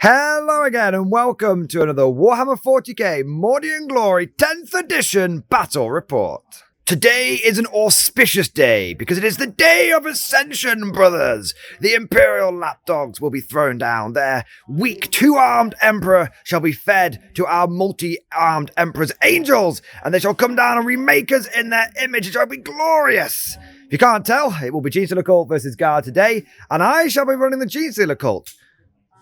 Hello again and welcome to another Warhammer 40k Morning Glory 10th edition battle report. Today is an auspicious day because it is the day of Ascension, brothers. The Imperial lapdogs will be thrown down. Their weak two-armed emperor shall be fed to our multi-armed emperor's angels, and they shall come down and remake us in their image. It shall be glorious. If you can't tell, it will be Genestealer cult versus Guard today, and I shall be running the Genestealer cult.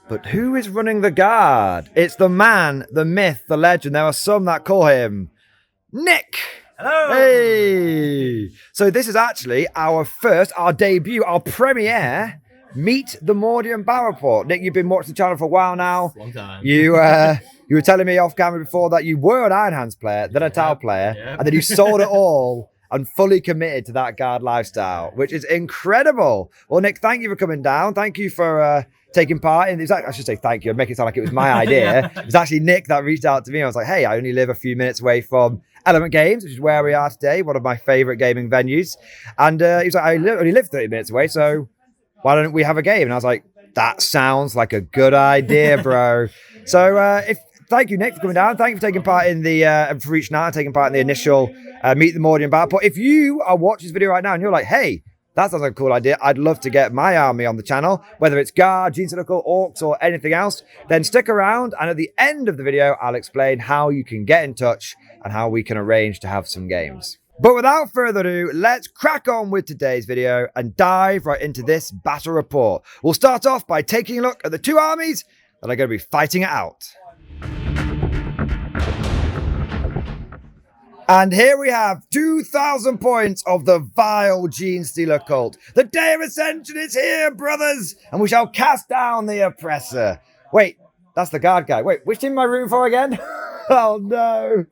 But who is running the Guard? It's the man, the myth, the legend. There are some that call him Nick. Hello. Hey. So this is actually our debut, our premiere, Meet the Mordian Battle Report. Nick, you've been watching the channel for a while now. Long time. You were telling me off camera before that you were an Iron Hands player, then a Tau player, and then you sold it all and fully committed to that Guard lifestyle, which is incredible. Well, Nick, thank you for coming down. Thank you for taking part in this. I should say thank you. I'd make it sound like it was my idea. It was actually Nick that reached out to me. I was like, hey, I only live a few minutes away from Element Games, which is where we are today, one of my favorite gaming venues. And he was like, I only live 30 minutes away, so why don't we have a game? And I was like, that sounds like a good idea, bro. So thank you, Nick, for coming down. Thank you for taking part in the, for reaching out and taking part in the initial Meet the Mordian Battle Report. If you are watching this video right now and you're like, hey, that sounds like a cool idea, I'd love to get my army on the channel, whether it's Guard, Genestealer, Orcs, or anything else, then stick around, and at the end of the video, I'll explain how you can get in touch and how we can arrange to have some games. But without further ado, let's crack on with today's video and dive right into this battle report. We'll start off by taking a look at the two armies that are going to be fighting it out. And here we have 2,000 points of the vile Genestealer cult. The day of Ascension is here, brothers, and we shall cast down the oppressor. Wait, that's the Guard guy. Wait, which team am I rooting for again? Oh no.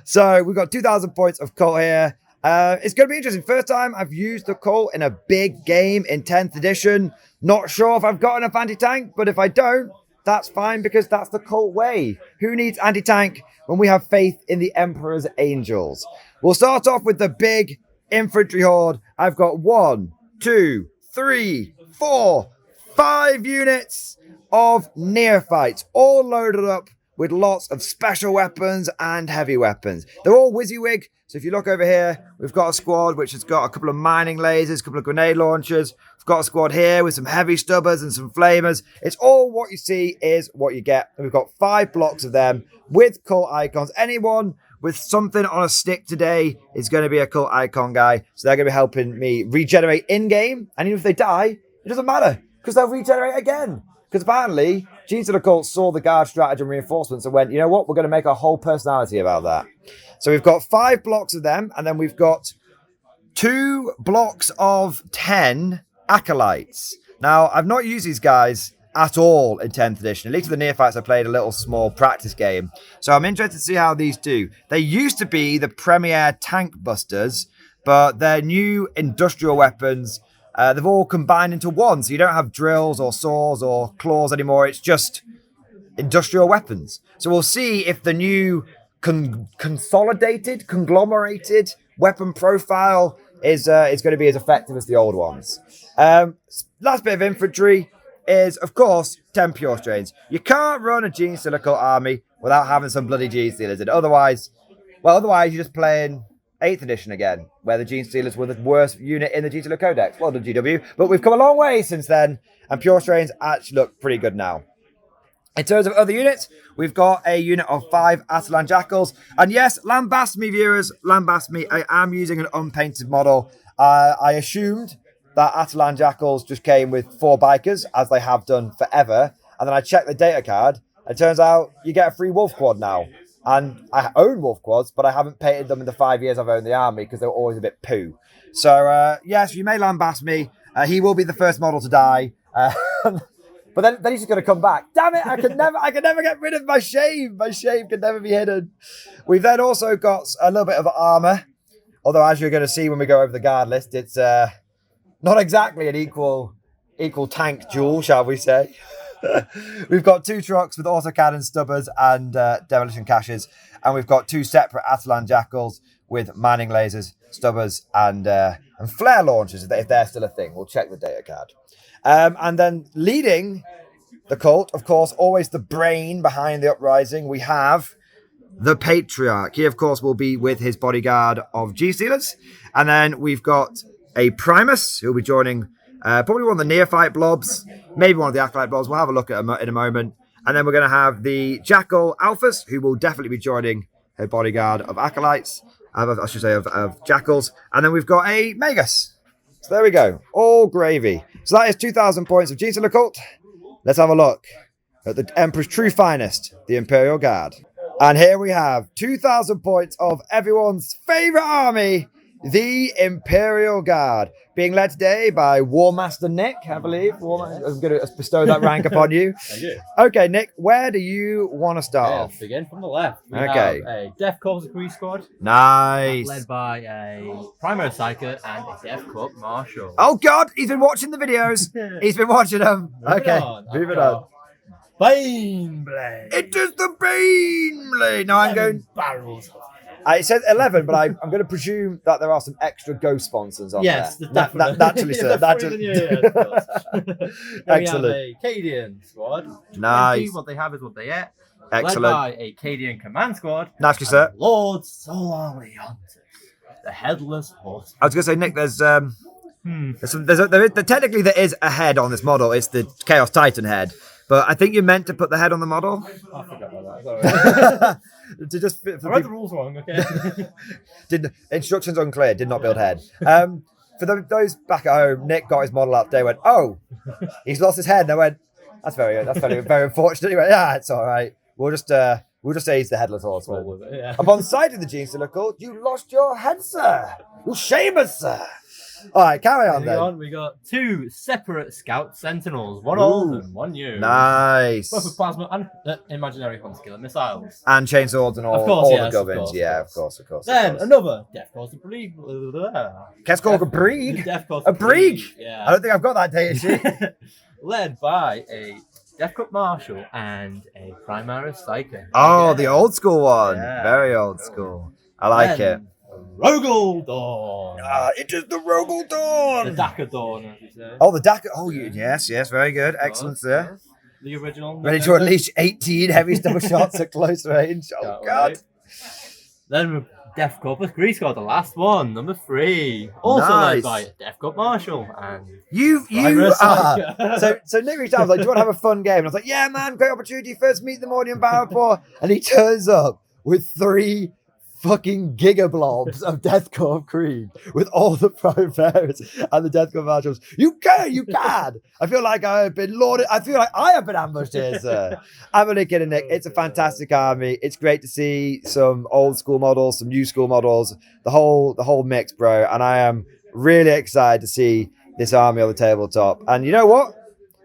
So we've got 2,000 points of cult here. It's going to be interesting. First time I've used the cult in a big game in 10th edition. Not sure if I've got enough anti-tank, but if I don't, that's fine because that's the cult way. Who needs anti-tank when we have faith in the Emperor's angels? We'll start off with the big infantry horde. I've got 1, 2, 3, 4, 5 units of Neophytes, all loaded up with lots of special weapons and heavy weapons. They're all WYSIWYG. So if you look over here, we've got a squad which has got a couple of mining lasers, a couple of grenade launchers. We've got a squad here with some heavy stubbers and some flamers. It's all what you see is what you get. And we've got 5 blocks of them with cult icons. Anyone with something on a stick today is going to be a cult icon guy. So they're going to be helping me regenerate in-game. And even if they die, it doesn't matter because they'll regenerate again. Because apparently, Genestealer cult saw the Guard strategy and reinforcements and went, you know what, we're going to make a whole personality about that. So we've got 5 blocks of them, and then we've got 2 blocks of 10 Acolytes. Now, I've not used these guys at all in 10th edition. At least with the Neophytes, I played a little small practice game. So I'm interested to see how these do. They used to be the premier tank busters, but their new industrial weapons, they've all combined into one. So you don't have drills or saws or claws anymore. It's just industrial weapons. So we'll see if the new conglomerated weapon profile is going to be as effective as the old ones. Last bit of infantry is, of course, 10 pure strains. You can't run a Genestealer cult army without having some bloody Genestealers in. Otherwise you're just playing 8th edition again, where the Genestealers were the worst unit in the Genestealer Codex. Well done, GW. But we've come a long way since then, and pure strains actually look pretty good now. In terms of other units, we've got a unit of 5 Atalan jackals. And yes, lambast me, viewers, lambast me. I am using an unpainted model. I assumed that Atalan jackals just came with 4 bikers, as they have done forever. And then I checked the data card, and it turns out you get a free wolf quad now. And I own wolf quads, but I haven't painted them in the 5 years I've owned the army because they were always a bit poo. So, yes, you may lambast me. He will be the first model to die. But then he's just going to come back. Damn it, I could never get rid of my shame. My shame could never be hidden. We've then also got a little bit of armor. Although, as you're going to see when we go over the Guard list, it's not exactly an equal tank duel, shall we say. We've got 2 trucks with autocannon stubbers and demolition caches. And we've got 2 separate Atalan jackals with mining lasers, stubbers, and flare launchers, if they're still a thing. We'll check the data card. And then leading the cult, of course, always the brain behind the uprising, we have the Patriach. He, of course, will be with his bodyguard of Genestealers. And then we've got a Primus, who will be joining probably one of the Neophyte blobs, maybe one of the Acolyte blobs. We'll have a look at him in a moment. And then we're going to have the Jackal Alphus, who will definitely be joining her bodyguard of Acolytes. I should say of Jackals. And then we've got a Magus. So there we go. All gravy. So that is 2,000 points of Genestealer cult. Let's have a look at the Emperor's true finest, the Imperial Guard. And here we have 2,000 points of everyone's favourite army, the Imperial Guard, being led today by War Master Nick, I believe. I'm going to bestow that rank upon you. Thank you. Okay, Nick, where do you want to start off? Begin from the left. We Okay. have a Death Corps Krieg squad. Nice. Led by a Primaris Psyker and a Death Corps Marhshall. Oh, God, he's been watching the videos. He's been watching them. Okay, moving on. BANEBLADE. It is the BANEBLADE. Now I'm going... Barrels. It says 11, but I'm going to presume that there are some extra ghost sponsons on Yes, there. definitely. Naturally, sir. Excellent. We have a Cadian squad. Nice. What they have is what they get. Excellent. Led by a Cadian command squad. Naturally, sir. Lord Solar Leonatus, the headless horse. I was going to say, Nick, there technically there is a head on this model. It's the Chaos Titan head. But I think you meant to put the head on the model. I forgot about that. To just fit I read the rules wrong, okay? Instructions unclear, did not build head. For those back at home, Nick got his model up. They went, oh, he's lost his head. And I went, that's very unfortunate. He went, yeah, it's all right. We'll just say he's the headless horseman. Yeah. Upon sight of the Genestealer cult, you lost your head, sir. You shame us, sir. All right, carry on then. We got two separate Scout Sentinels, one old and one new. Nice. Both with plasma and imaginary hunter-killer missiles. And chainsaws and all, Of course, all yes, the of gubbins. course, Yeah, of of course. Then another Death Corps Krieg. Let's call a Brieg. Death Corps A Brieg? Yeah. I don't think I've got that data sheet. Led by a Death Corps Marshall and a Primaris Psyker. Oh, the old school one. Yeah. Very old school. I like it. Rogal Dorn. It is the Rogal Dorn. The Dakar Dorn, as you say. Oh, the Dakar. Oh, yes, very good. Excellent, sir. Yes. The original. Ready to unleash 18 heavy double shots at close range. Oh, Can't God. wait. Then Death Corps Krieg squad, the last one, number 3. Also Nice. led by Death Corps Marshall and You Primaris are. Psyker. So Nick reached out, I was like, do you want to have a fun game? And I was like, yeah, man, great opportunity. First meet the Mordian Barrowpaw. And he turns up with 3 fucking giga blobs of Death Corps Krieg with all the Primaris and the Death Corps Marshalls. You can. I feel like I have been lauded. I feel like I have been ambushed here, sir. I'm only kidding, Nick. It's a fantastic army. It's great to see some old school models, some new school models, the whole mix, bro. And I am really excited to see this army on the tabletop. And you know what?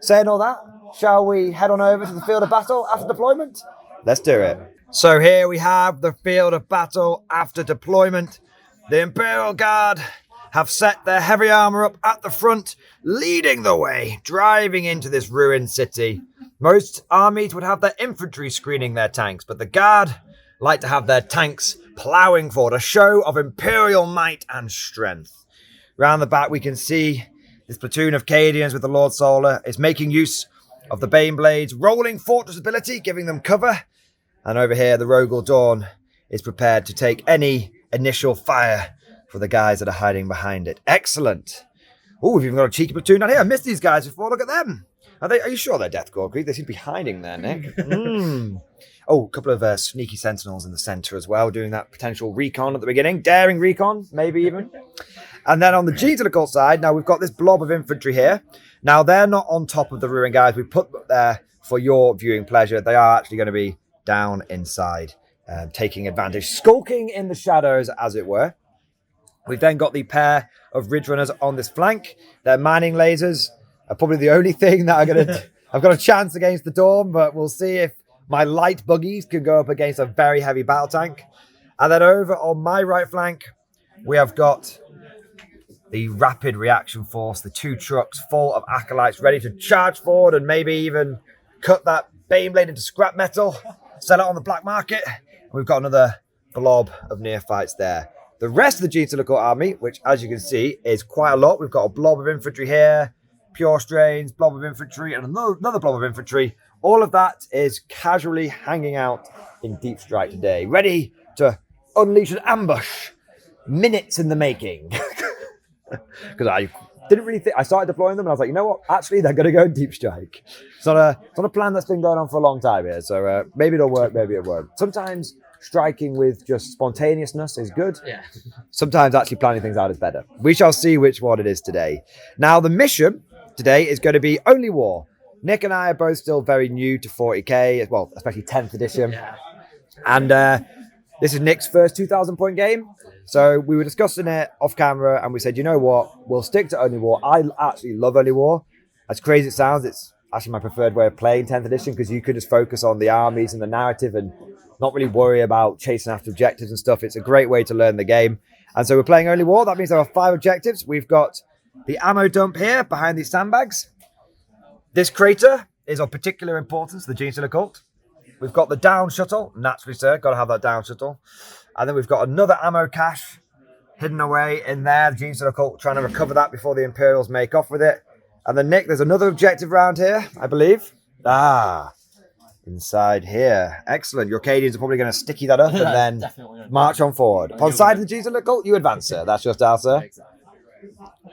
Saying all that, shall we head on over to the field of battle after deployment? Let's do it. So here we have the field of battle after deployment. The Imperial Guard have set their heavy armor up at the front, leading the way, driving into this ruined city. Most armies would have their infantry screening their tanks, but the Guard like to have their tanks ploughing forward, a show of Imperial might and strength. Round the back we can see this platoon of Cadians with the Lord Solar is making use of the Baneblade's rolling fortress ability, giving them cover. And over here, the Rogal Dorn is prepared to take any initial fire for the guys that are hiding behind it. Excellent. Oh, we've even got a cheeky platoon down here. I missed these guys before. Look at them. Are you sure they're Death Corps Krieg? They seem to be hiding there, Nick. Oh, a couple of sneaky sentinels in the centre as well, doing that potential recon at the beginning. Daring recon, maybe even. And then on the Genestealer side, now we've got this blob of infantry here. Now, they're not on top of the ruin, guys. We put them there for your viewing pleasure. They are actually going to be down inside, taking advantage, skulking in the shadows, as it were. We've then got the pair of Ridge Runners on this flank. Their mining lasers are probably the only thing that are going to... I've got a chance against the Dorn, but we'll see if my light buggies can go up against a very heavy battle tank. And then over on my right flank, we have got the Rapid Reaction Force, the 2 trucks full of Acolytes ready to charge forward and maybe even cut that Baneblade into scrap metal, sell it on the black market. We've got another blob of Neophytes there. The rest of the Genestealer army, which as you can see is quite a lot. We've got a blob of infantry here, pure strains, blob of infantry, and another blob of infantry. All of that is casually hanging out in Deep Strike today, ready to unleash an ambush. Minutes in the making. Because I didn't really think, I started deploying them and I was like, you know what? Actually, they're going to go Deep Strike. It's not a plan that's been going on for a long time here. So maybe it'll work, maybe it won't. Sometimes striking with just spontaneousness is good. Yeah. Sometimes actually planning things out is better. We shall see which one it is today. Now, the mission today is going to be Only War. Nick and I are both still very new to 40k, well, especially 10th edition. Yeah. And this is Nick's first 2,000 point game. So we were discussing it off camera and we said, you know what, we'll stick to Only War. I actually love Only War. As crazy as it sounds, it's actually my preferred way of playing 10th edition because you could just focus on the armies and the narrative and not really worry about chasing after objectives and stuff. It's a great way to learn the game. And so we're playing Only War. That means there are 5 objectives. We've got the ammo dump here behind these sandbags. This crater is of particular importance to the Genestealer cult. We've got the down shuttle. Naturally, sir. Got to have that down shuttle. And then we've got another ammo cache hidden away in there. The Genestealer cult trying to recover that before the Imperials make off with it. And then, Nick, there's another objective around here, I believe. Inside here. Excellent. Your Cadians are probably going to sticky that up and then march on forward. Upon sight of the Genestealer cult, you advance, sir. That's your style, sir. Exactly.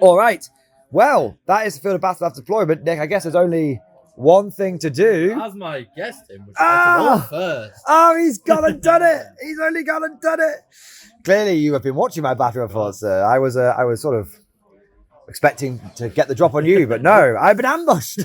All right. Well, that is the field of battle after deployment. Nick, I guess there's only one thing to do. As my guest, Tim, which I first. Oh, he's gone and done it. He's only gone and done it. Clearly, you have been watching my battle reports, sir. I was sort of expecting to get the drop on you, but no, I've been ambushed.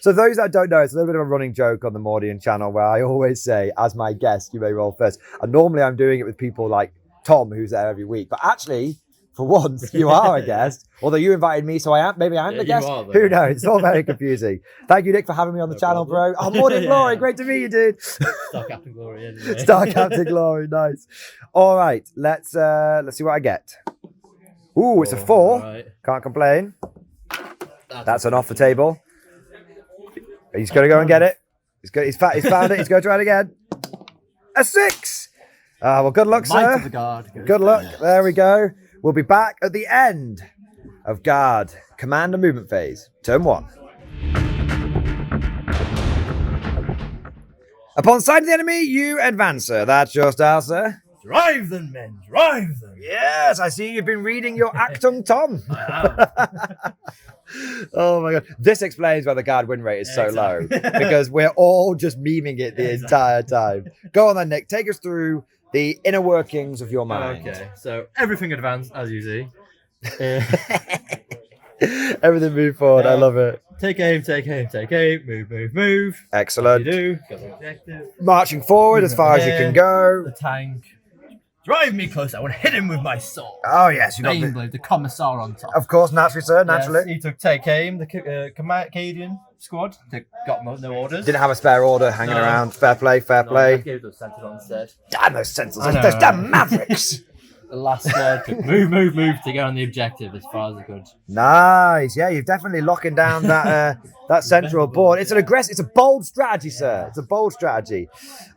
So those that don't know, it's a little bit of a running joke on the Mordian channel where I always say, as my guest, you may roll first. And normally I'm doing it with people like Tom, who's there every week. But actually, for once, you are a guest. Although you invited me, so maybe I'm the guest. Who knows? It's all very confusing. Thank you, Nick, for having me on the channel, bro. Oh, Mordian Glory, great to meet you, dude. Star Captain Glory, anyway. Star Captain Glory, nice. All right, let's see what I get. Ooh, it's a 4. Right. Can't complain. That's an off the table. He's going to go and get it. He's found it. He's going to try it again. A 6. Well, good luck, sir. Good luck. There we go. We'll be back at the end of Guard Command and Movement Phase, Turn 1. Upon sight of the enemy, you advance, sir. That's your style, sir. Drive them, men. Drive them. Yes, I see you've been reading your Actung Tom. I have. Oh my god. This explains why the guard win rate is so low. Because we're all just memeing it the entire time. Go on then, Nick. Take us through the inner workings of your mind. Okay, so everything advanced, as you see. Everything move forward. I love it. Take aim, take aim, take aim. Move, move, move. Excellent. You do. Got the objective. Marching forward as far as you can go. The tank. Drive me close. I want to hit him with my sword. Oh, yes. You got BANEBLADE, the commissar on top. Of course, naturally, sir. Naturally. Yes, he took take aim, the Cadian squad. They got no orders. Didn't have a spare order hanging around. Fair play, fair play. I gave those Sentinel instead. Damn those Sentinels. Those damn Mavericks. The last squad took move to get on the objective as far as it could. Nice. Yeah, you're definitely locking down that that central board. It's it's a bold strategy, sir. It's a bold strategy.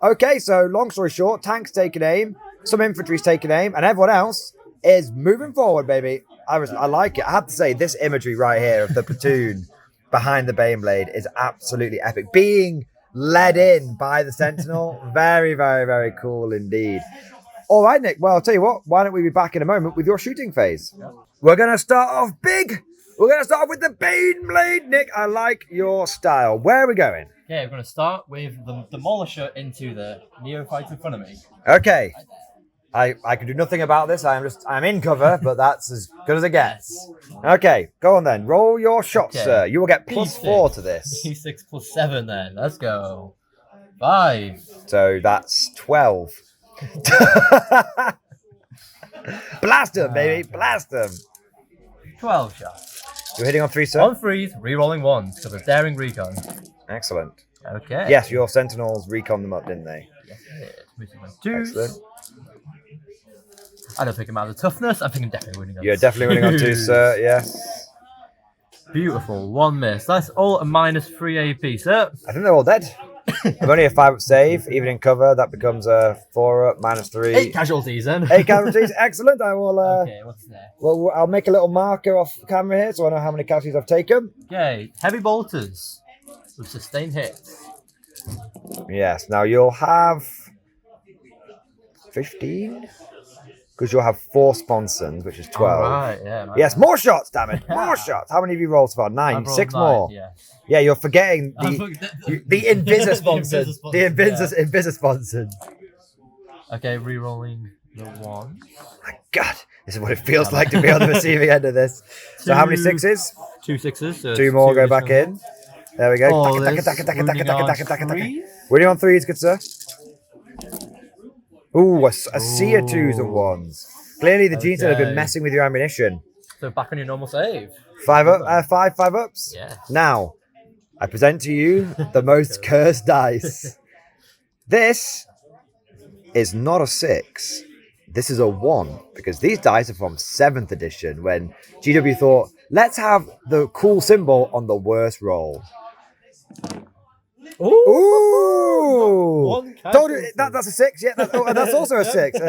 Okay, so long story short, tanks taking aim, some infantry's taking aim, and everyone else is moving forward, baby. I like it. I have to say, this imagery right here of the platoon behind the BANEBLADE is absolutely epic. Being led in by the Sentinel, very, very, very cool indeed. All right, Nick. Well, I'll tell you what. Why don't we be back in a moment with your shooting phase? Yep. We're going to start off big. We're going to start with the BANEBLADE. Nick, I like your style. Where are we going? Yeah, we're going to start with the Demolisher into the Neophytes in front of me. Okay. I can do nothing about this. I'm in cover, but that's as good as it gets. Okay, go on then. Roll your shots, sir. You will get +4 to this. P6 +7 then. Let's go. 5. So that's 12. Blast them, baby. Blast them. 12 shots. You're hitting on 3, sir? On 3s, re-rolling 1s because of daring recon. Excellent. Okay. Yes, your Sentinels recon them up, didn't they? Yes, it did. Missing on 2s. Excellent. I don't think I'm out of toughness. I think I'm definitely winning on 2s. You're definitely winning on 2s, sir. Yes. Beautiful. 1 miss. That's all a -3 AP, sir. I think they're all dead. I'm only a 5-up save. Even in cover, that becomes a 4-up, -3. 8 casualties then. 8 casualties. Excellent. I will. Okay, what's next? Well, I'll make a little marker off camera here so I know how many casualties I've taken. Okay, heavy bolters with sustained hits. Yes. Now you'll have 15 because you'll have 4 sponsons, which is 12. Right, yeah. Yes, more shots. Damn it, more shots. How many have you rolled so far? 9. 6 more. Yeah. Yeah, you're forgetting the Invisa sponson. The Invisa sponson. Okay, re-rolling the 1. My God, this is what it feels like to be on the receiving end of this. So how many 6s? 2 6s. So 2 more go back in. There we go. Oh, Winning on 3s, good sir. Ooh, a sea of 2s and 1s. Clearly, the Genestealer have been messing with your ammunition. So back on your normal save. 5 up, 5 ups. Yeah. Now, I present to you the most cursed dice. This is not a 6. This is a 1 because these dice are from 7th edition when GW thought, let's have the cool symbol on the worst roll. Ooh! Told you, that's a 6. Yeah, that's also a 6.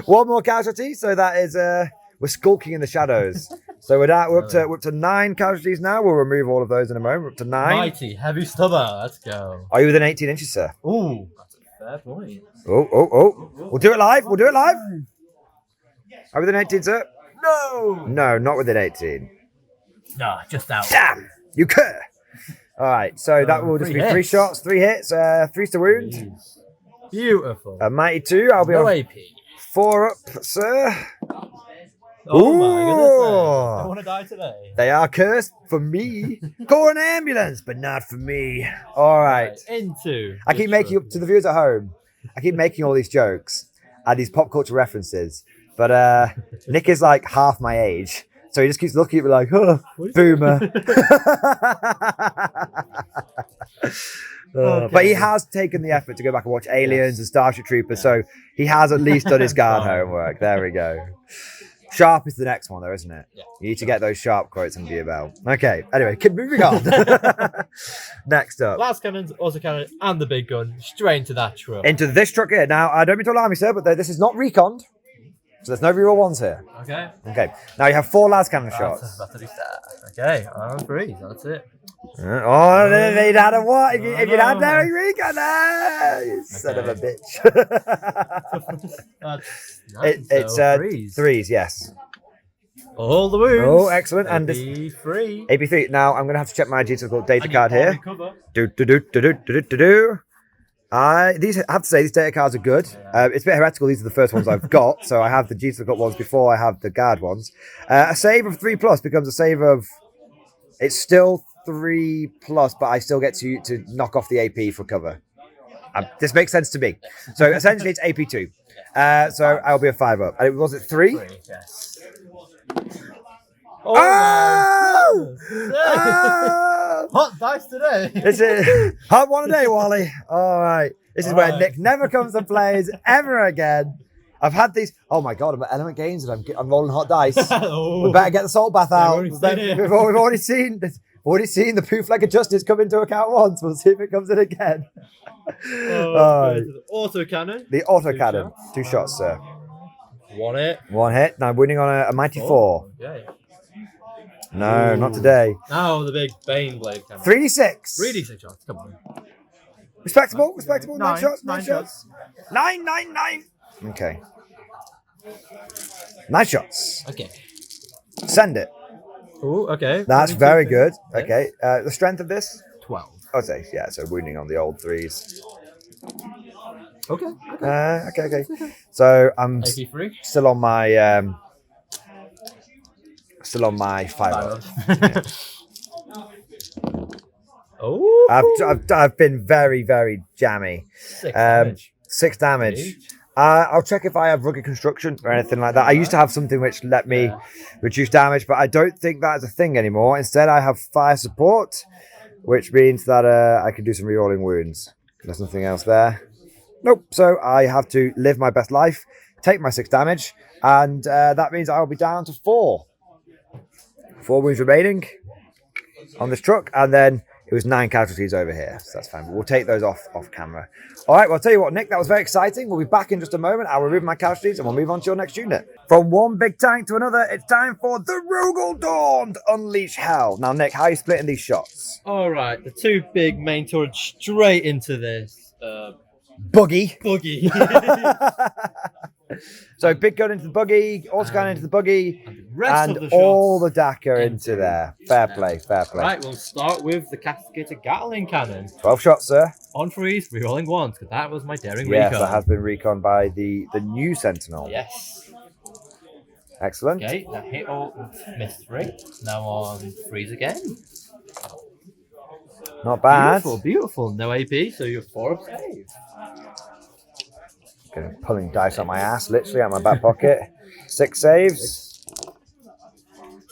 1 more casualty, so that is we're skulking in the shadows. So we're up to 9 casualties now. We'll remove all of those in a moment. We're up to 9. Mighty heavy stubber. Let's go. Are you within 18 inches, sir? Ooh, that's a fair point. Oh. We'll do it live. Are we within 18, sir? No, not within 18. No, just out. Damn, you cur. All right, so that will just be 3 shots, 3 hits, 3 to wound. Jeez. Beautiful. A mighty 2. I'll be No on AP. 4 up, sir. Oh my goodness. I want to die today. They are cursed for me. Call an ambulance, but not for me. All right. Into. I keep making, to the viewers at home, I keep making all these jokes and these pop culture references, but Nick is like half my age. So he just keeps looking at me like, oh, boomer. But he has taken the effort to go back and watch Aliens and Starship Troopers, so he has at least done his guard homework. There we go. Sharp is the next one, though, isn't it? Yeah. You need to get those sharp quotes under your belt. Okay, anyway, keep moving on. Next up. Last cannons, also cannon, and the big gun, straight into that truck. Into this truck here. Now, I don't mean to alarm you, sir, but this is not reconned. So there's no reroll 1s here. Okay. Okay. Now you have 4 las cannon shots. Okay, I'm 3, so that's it. Oh, they'd had a what? If you'd had Derek Recon, son of a bitch. It's 3s, yes. All the wounds. Oh, excellent. And AP3. AP3. Now I'm going to have to check my GTL data card here. I have to say these data cards are good. It's a bit heretical. These are the first ones I've got, so I have the GTL ones before I have the guard ones. A save of 3+ becomes a save of. It's still 3+, but I still get to knock off the AP for cover. This makes sense to me. So essentially, it's AP2. So I'll be a 5 up. Was it 3? 3, yes. Oh! Hot dice today. It's a hot one a day, Wally. All right. This is where Nick never comes to plays ever again. I've had these. Oh my God! I'm at Element Games and I'm rolling hot dice. We better get the salt bath out. We've already seen the proof leg of justice come into account once. We'll see if it comes in again. Autocannon. The autocannon. 2 shots, sir. 1 hit. 1 hit. Now winning on a mighty 4. Okay. No, not today. Now the big BANEBLADE cannon. 3d6. 3d6 shots. Come on. Respectable. 9 shots. 9 shots. 9. Okay. 9 shots. Okay. Send it. Oh, okay. That's very good. Okay. The strength of this? 12. Okay, yeah, so wounding on the old 3s. Okay. Okay. So I'm AP3? still on my 5 up. Oh. I've been very, very jammy. 6 damage. 6 damage. I'll check if I have rugged construction or anything like that. I used to have something which let me reduce damage, but I don't think that is a thing anymore. Instead, I have fire support, which means that I can do some rerolling wounds. There's nothing else there. Nope. So I have to live my best life, take my 6 damage, and that means I'll be down to 4. 4 wounds remaining on this truck, and then it It was 9 casualties over here, so that's fine. But we'll take those off camera. All right, well, I'll tell you what, Nick, that was very exciting. We'll be back in just a moment. I'll remove my casualties and we'll move on to your next unit. From one big tank to another, it's time for the Rogal Dorn to unleash hell. Now, Nick, how are you splitting these shots? All right, the 2 big main turrets straight into this Buggy. buggy. So big gun into the buggy, autocannon into the buggy, and all the Dakar into there. Fair play, fair play. Right, we'll start with the castigated Gatling cannon. 12 shots, sir. On freeze, rerolling once, because that was my daring Yes, recon. that has been recon by the new Sentinel. Yes. Excellent. Okay, now hit all, missed 3. Now on freeze again. Not bad. Beautiful, beautiful. No AP, so you're 4 up save. Pulling dice out my ass, literally out my back pocket. 6 saves.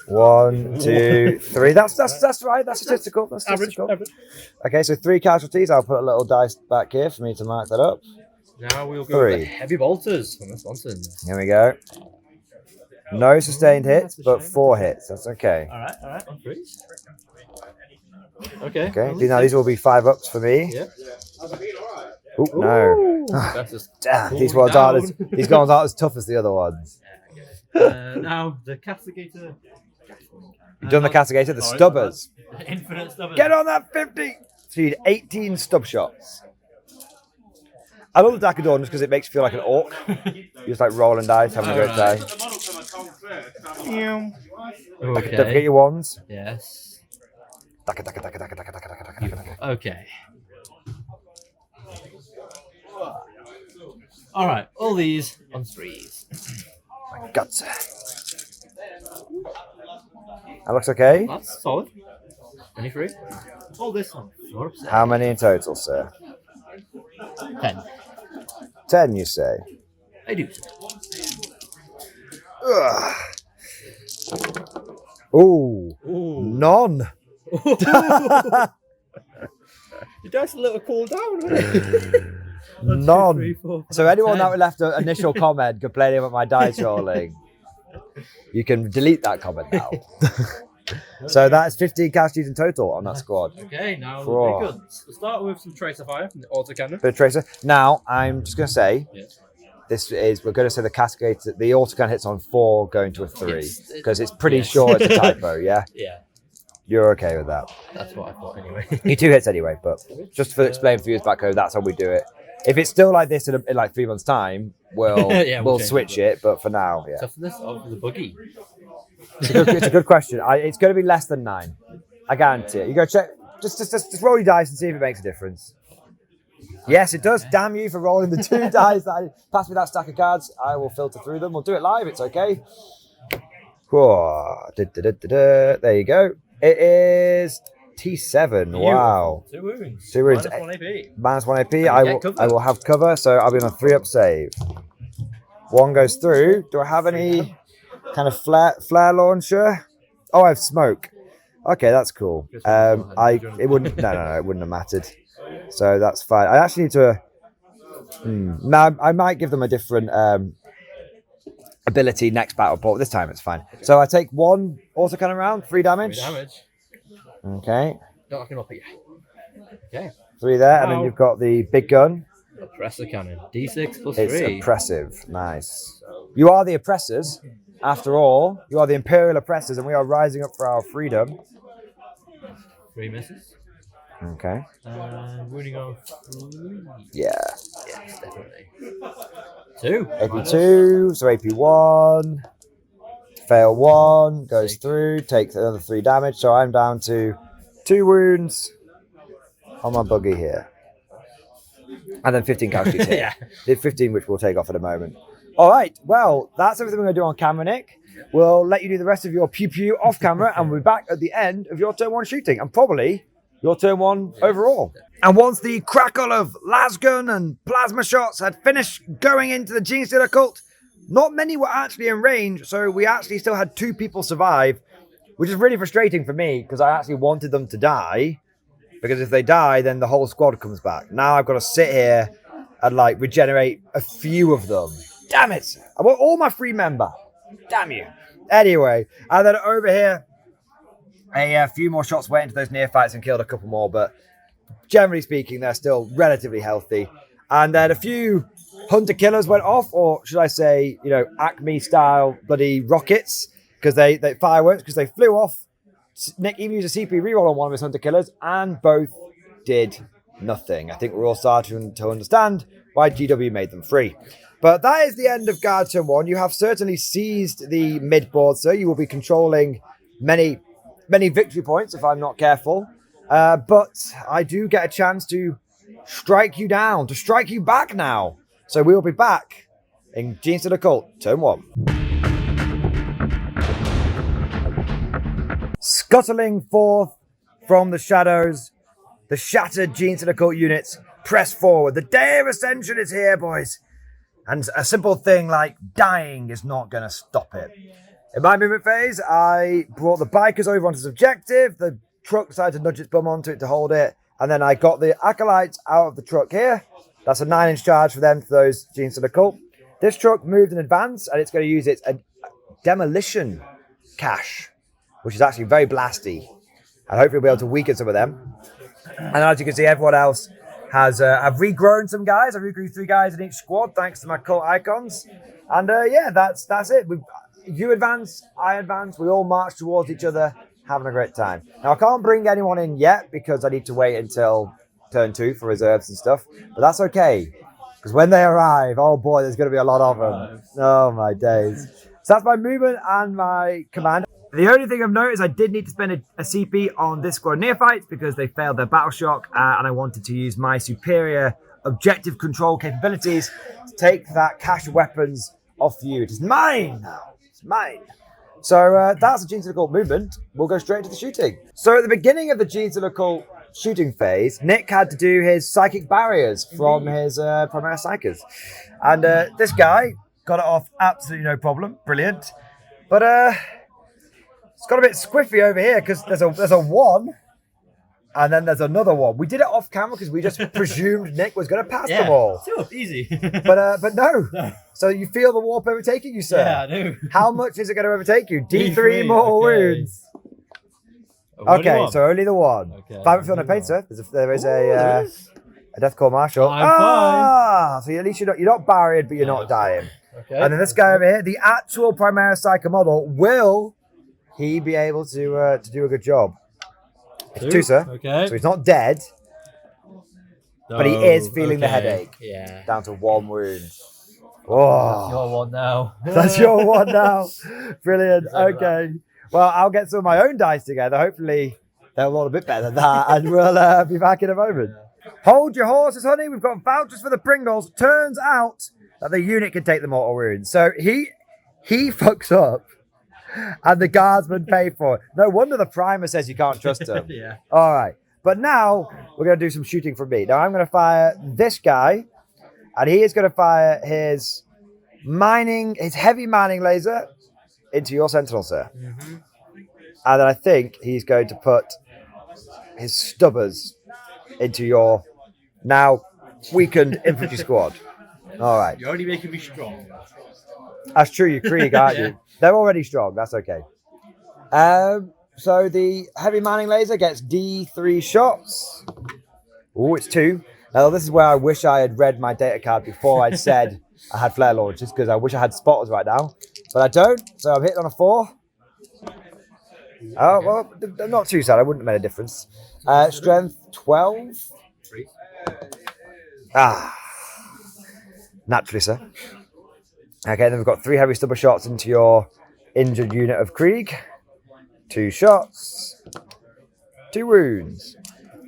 1, 2, 3. That's right. That's statistical. That's statistical. Average. Okay, so 3 casualties. I'll put a little dice back here for me to mark that up. Now we'll go with the heavy bolters from the Swantons. Here we go. No sustained hits, but 4 hits. That's okay. All right. On freeze. Okay. Okay. Now these will be 5 ups for me. Yeah. Oh no! Damn, these ones aren't as tough as the other ones. Now the castigator. You've done the castigator, the stubbers. Infinite stubbers. Get on that 50. So you need 18 stub shots. I love the Dakar Dorn just because it makes you feel like an orc. You're just like rolling dice, having a great time. Okay. Don't forget your wands. Yes. Dakar, Dakar, Dakar, Dakar, Dakar, Dakar, Dakar, Dakar, Dakar. Okay. All right, all these on threes. My guts. That looks okay. That's solid. 23. All this on 4 up. How many in total, sir? 10. 10, you say? I do. Ugh. Ooh. None. Your dice a little cool down, wasn't it? None. 2, 3, 4, 5, So anyone 10. that left an initial comment complaining about my dice rolling, you can delete that comment now. So that's 15 casualties in total on that squad. Okay, now Cool. the big guns. We'll start with some tracer fire from the autocannon. Bit of tracer. Now I'm just going to say, Yes. we're going to say the cascade, the autocannon hits on 4 going to a 3 Yes. because it's pretty Yes. sure it's a typo. Yeah, Yeah, you're okay with that. that's what I thought anyway. He 2 hits anyway, but just to explain for you back home, that's how we do it. If it's still like this in like 3 months' time, we'll we'll change switch it. But for now, yeah. Toughness of the buggy. It's a good question. It's going to be less than 9. I guarantee it. You go check. Just roll your dice and see if it makes a difference. Yes, it does. Damn you for rolling the 2 dice. Pass me that stack of cards. I will filter through them. We'll do it live. It's okay. Whoa. There you go. It is T7. Wow. 2 wounds. 2 wounds. Minus 1 AP. Minus 1 AP. you I get cover. will have cover, so I'll be on a 3 up save. 1 goes through. Do I have any kind of flare launcher? Oh, I have smoke. Okay, that's cool. It wouldn't have mattered. So that's fine. I actually need to. Now I might give them a different ability next battle, but this time it's fine. So I take 1 autocannon round, 3 damage. 3 damage. Okay. Don't knock him up again. Okay. 3 there, and then Wow. you've got the big gun. Oppressor cannon. D6 plus It's 3. oppressive. Nice. You are the oppressors. After all, you are the imperial oppressors, and we are rising up for our freedom. 3 misses. Okay. Wounding on 3. Yeah. Yes, definitely. 2. AP2, so AP1. Fail 1, goes through, takes another 3 damage. So I'm down to 2 wounds on my buggy here. And then 15 casualties here. Yeah. Did 15, which we'll take off in a moment. All right, well, that's everything we're going to do on camera, Nick. We'll let you do the rest of your pew-pew off camera, and we'll be back at the end of your turn 1 shooting, and probably your turn 1 overall. And once the crackle of lasgun and plasma shots had finished going into the Genestealer cult, not many were actually in range, so we actually still had 2 people survive, which is really frustrating for me, because I actually wanted them to die, because if they die, then the whole squad comes back. Now I've got to sit here and, like, regenerate a few of them. Damn it! I want all my free member. Damn you. Anyway, and then over here, a few more shots went into those Neophytes and killed a couple more, but generally speaking, they're still relatively healthy. And then a few hunter killers went off, or should I say, Acme style bloody rockets, because they fireworks, because they flew off. Nick even used a CP reroll on one of his hunter killers, and both did nothing. I think we're all starting to understand why GW made them free. But that is the end of Guard Turn 1. You have certainly seized the mid-board, sir. You will be controlling many victory points if I'm not careful. But I do get a chance to strike you down, to strike you back now. So we will be back in Genestealer Cult, Turn 1. Scuttling forth from the shadows, the shattered Genestealer Cult units press forward. The day of ascension is here, boys. And a simple thing like dying is not going to stop it. In my movement phase, I brought the bikers over onto its objective. The truck decided to nudge its bum onto it to hold it. And then I got the Acolytes out of the truck here. That's a 9-inch charge for them, for those Genestealer Cult. This truck moved in advance, and it's going to use its demolition cache, which is actually very blasty. And hopefully we'll be able to weaken some of them. And as you can see, everyone else has I've regrown some guys. I regrew 3 guys in each squad thanks to my cult icons. And yeah, that's it. You advance, I advance. We all march towards each other, having a great time. Now I can't bring anyone in yet because I need to wait until turn 2 for reserves and stuff. But that's okay, because when they arrive, oh boy, there's going to be a lot of them. Oh my days. So that's my movement and my command. The only thing I've noticed, I did need to spend a CP on this squad of Neophytes because they failed their battle shock, and I wanted to use my superior objective control capabilities to take that cache of weapons off you. It is mine now. It's mine. So that's the Genestealer Cult movement. We'll go straight to the shooting. So at the beginning of the Genestealer Cult shooting phase, Nick had to do his psychic barriers from his Primaris Psykers. And this guy got it off absolutely no problem. Brilliant. But it's got a bit squiffy over here because there's a 1 and then there's another 1. We did it off camera because we just presumed Nick was going to pass them all. So easy. But no. So you feel the warp overtaking you, sir? Yeah, I do. How much is it going to overtake you? D3 mortal wounds. Okay, so only the 1. Okay. 5 on a pain, sir. There is a death call Marhshall. I'm fine. So at least you're not barriered, but you're not dying. Okay. And then this guy over here, the actual Primaris Psyker model, will he be able to do a good job? It's 2, sir. Okay. So he's not dead, but he is feeling the headache. Yeah. Down to 1 wound. Oh. That's your 1 now. That's your 1 now. Brilliant. Okay. Well, I'll get some of my own dice together. Hopefully, they'll roll a bit better than that, and we'll be back in a moment. Hold your horses, honey. We've got vouchers for the Pringles. Turns out that the unit can take the mortal wounds. So he fucks up, and the guardsmen pay for it. No wonder the primer says you can't trust him. Yeah. All right. But now we're going to do some shooting from me. Now I'm going to fire this guy, and he is going to fire his heavy mining laser into your sentinel, sir. Mm-hmm. And then I think he's going to put his stubbers into your now weakened infantry squad. All right. You're only making me strong. That's true, you're Krieg, aren't you? They're already strong, that's okay. So the heavy mining laser gets D3 shots. Oh, it's 2. Now this is where I wish I had read my data card before I'd said I had flare launchers, because I wish I had spotters right now. But I don't, so I'm hitting on a 4. Oh, well, not too sad. I wouldn't have made a difference. Strength 12. Naturally, sir. Okay, then we've got 3 heavy stubber shots into your injured unit of Krieg. 2 shots. 2 wounds.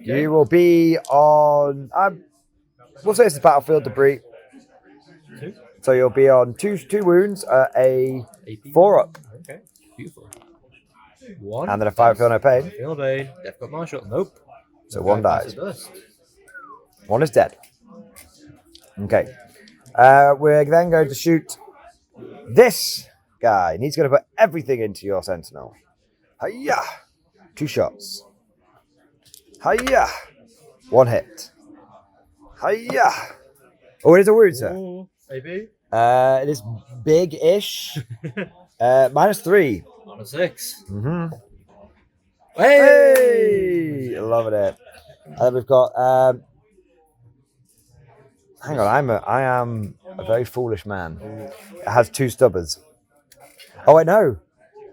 Okay. You will be on... we'll say it's battlefield debris. 2. So you'll be on 2 wounds, a 4 up. Okay, beautiful. 1. And then a 5 feel no pain. Feel no pain. Death got Marhshall. Nope. So 1 dies. 1 is dead. Okay. We're then going to shoot this guy. And he's going to put everything into your sentinel. Hiya! 2 shots. Hiya! 1 hit. Hiya! Oh, it is a wound, sir. Ooh, maybe. It is big-ish. -3. On a 6. Mm-hmm. Hey! Loving it. And then we've got... hang on, I am a very foolish man. It has 2 stubbers. Oh, wait, no.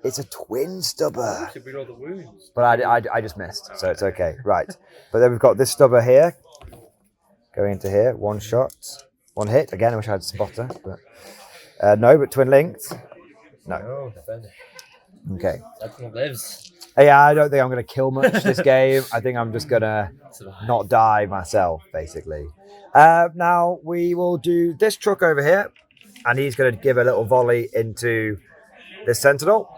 It's a twin stubber. Should we roll the wounds? But I just missed, so it's okay. Right. But then we've got this stubber here. Going into here. 1 shot. 1 hit. Again, I wish I had spotter. But no, but twin linked. No. Okay. That one lives. Yeah, I don't think I'm going to kill much this game. I think I'm just going to not die myself, basically. Now, we will do this truck over here. And he's going to give a little volley into this sentinel.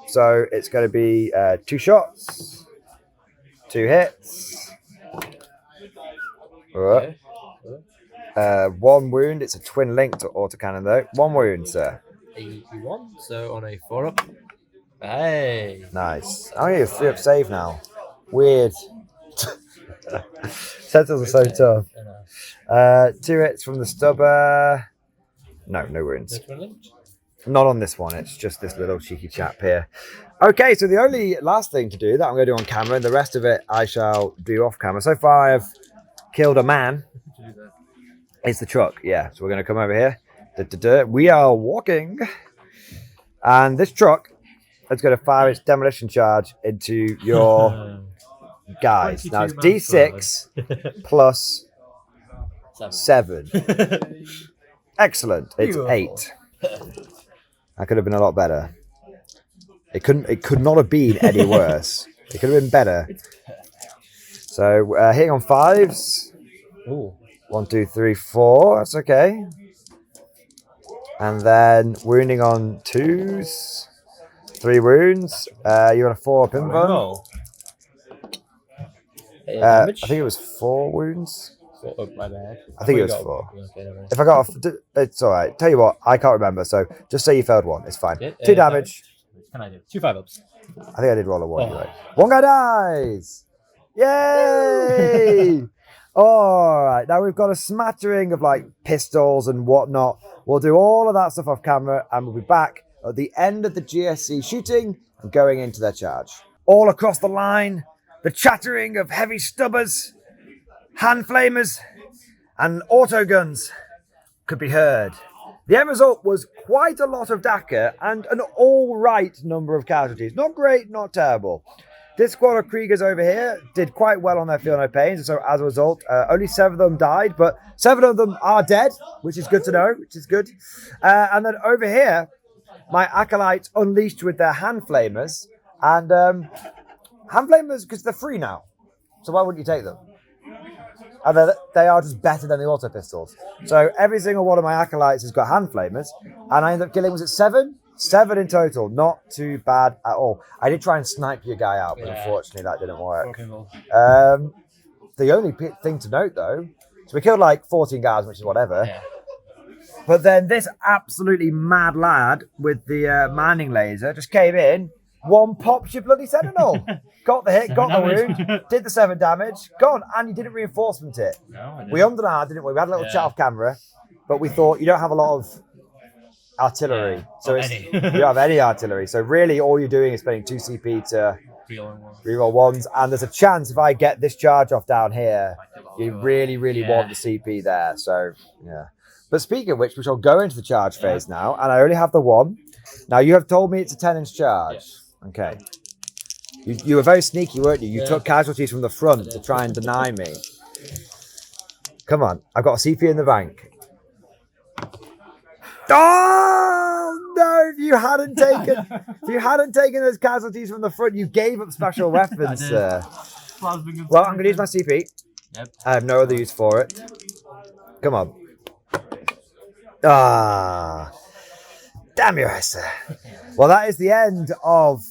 So it's going to be 2 shots, 2 hits, 1 wound. It's a twin linked autocannon though. 1 wound, sir. 81, so on a 4-up. Hey! Nice. Oh, you have 3-up save now. Weird. Sentinels are so tough. 2 hits from the stubber. No wounds. Not on this one, it's just this little cheeky chap here. Okay, so the only last thing to do that I'm going to do on camera, and the rest of it I shall do off camera. So far I have killed a man. It's the truck, yeah. So we're going to come over here. We are walking. And this truck is going to fire its demolition charge into your guys. Now it's D6 plus 7. Excellent, it's 8. That could have been a lot better. It could not have been any worse. It could have been better. So hitting on 5s. Ooh. 1, 2, 3, 4. That's okay. And then wounding on 2s. 3 wounds. You're on a 4-up invuln. I think it was 4 wounds. My bad. I think it was 4. If I got off, it's all right. Tell you what, I can't remember. So just say you failed 1. It's fine. 2 damage. What can I do? 2 5-ups. I think I did roll a 1. Right. 1 guy dies. Yay! All right. Now we've got a smattering of like pistols and whatnot. We'll do all of that stuff off camera, and we'll be back at the end of the GSC shooting and going into their charge. All across the line, the chattering of heavy stubbers, hand flamers, and auto guns could be heard. The end result was quite a lot of Dakar and an all right number of casualties. Not great, not terrible. This squad of Kriegers over here did quite well on their Feel No Pains, so as a result, only 7 of them died, but 7 of them are dead, which is good to know, which is good. And then over here, my Acolytes unleashed with their hand flamers, and hand flamers, because they're free now, so why wouldn't you take them? And they are just better than the auto pistols. So every single one of my Acolytes has got hand flamers, and I ended up killing, was it 7? 7 in total, not too bad at all. I did try and snipe your guy out, but unfortunately that didn't work. The only thing to note though, so we killed like 14 guys, which is whatever. Yeah. But then this absolutely mad lad with the mining laser just came in, 1 pops your bloody sentinel. Got the hit, got the wound, did the 7 damage, gone, and you didn't reinforcement it. No, we ummed and ahed, didn't we? We had a little chat off camera, but we thought you don't have a lot of artillery, so you don't have any artillery. So really, all you're doing is spending 2 CP to reroll 1s, and there's a chance if I get this charge off down here, you really want the CP there. So yeah. But speaking of which, we shall go into the charge phase now, and I only have the 1. Now you have told me it's a 10-inch charge. Okay. You were very sneaky, weren't you? You took casualties from the front to try and deny me. Come on, I've got a CP in the bank. Oh no! If you hadn't taken those casualties from the front, you gave up special weapons, sir. Well, I'm going to use my CP. Yep. I have no other use for it. Come on. Ah, damn you, sir. Well, that is the end of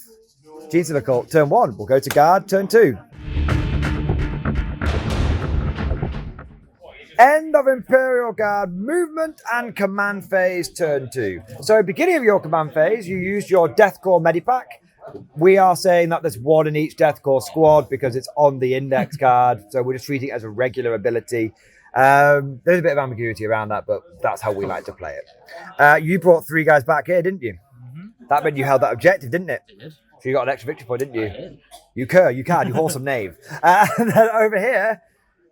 Genestealer Cult turn 1. We'll go to guard turn 2. End of Imperial Guard movement and command phase turn 2. So beginning of your command phase, you used your Deathcore Medipack. We are saying that there's 1 in each Deathcore squad because it's on the index card. So we're just treating it as a regular ability. There's a bit of ambiguity around that, but that's how we like to play it. You brought 3 guys back here, didn't you? Mm-hmm. That meant you held that objective, didn't it? It did. So you got an extra victory point, didn't you? I did. You wholesome knave. And then over here,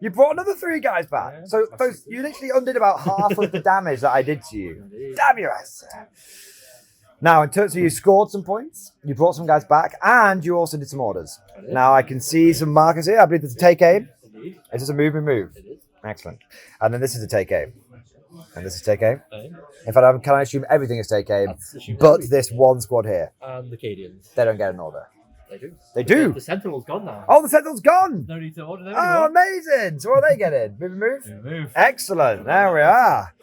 you brought another 3 guys back. Yeah. So you literally undid about half of the damage that I did to you. Indeed. Damn your ass. Now, in terms of you scored some points, you brought some guys back, and you also did some orders. Now, I can see some markers here. I believe there's a take aim. Indeed. Is this a move? It is. Excellent. And then this is a take aim. And this is take aim. Okay. In fact, can I assume everything is take aim, That's assuming but everything. this one squad here? And the Cadians. They don't get an order. They do. They do? The Sentinel's gone now. Oh, the Sentinel's gone! No need to order them Oh, anymore. amazing! So what are they getting? Move? Move. Excellent. There we are.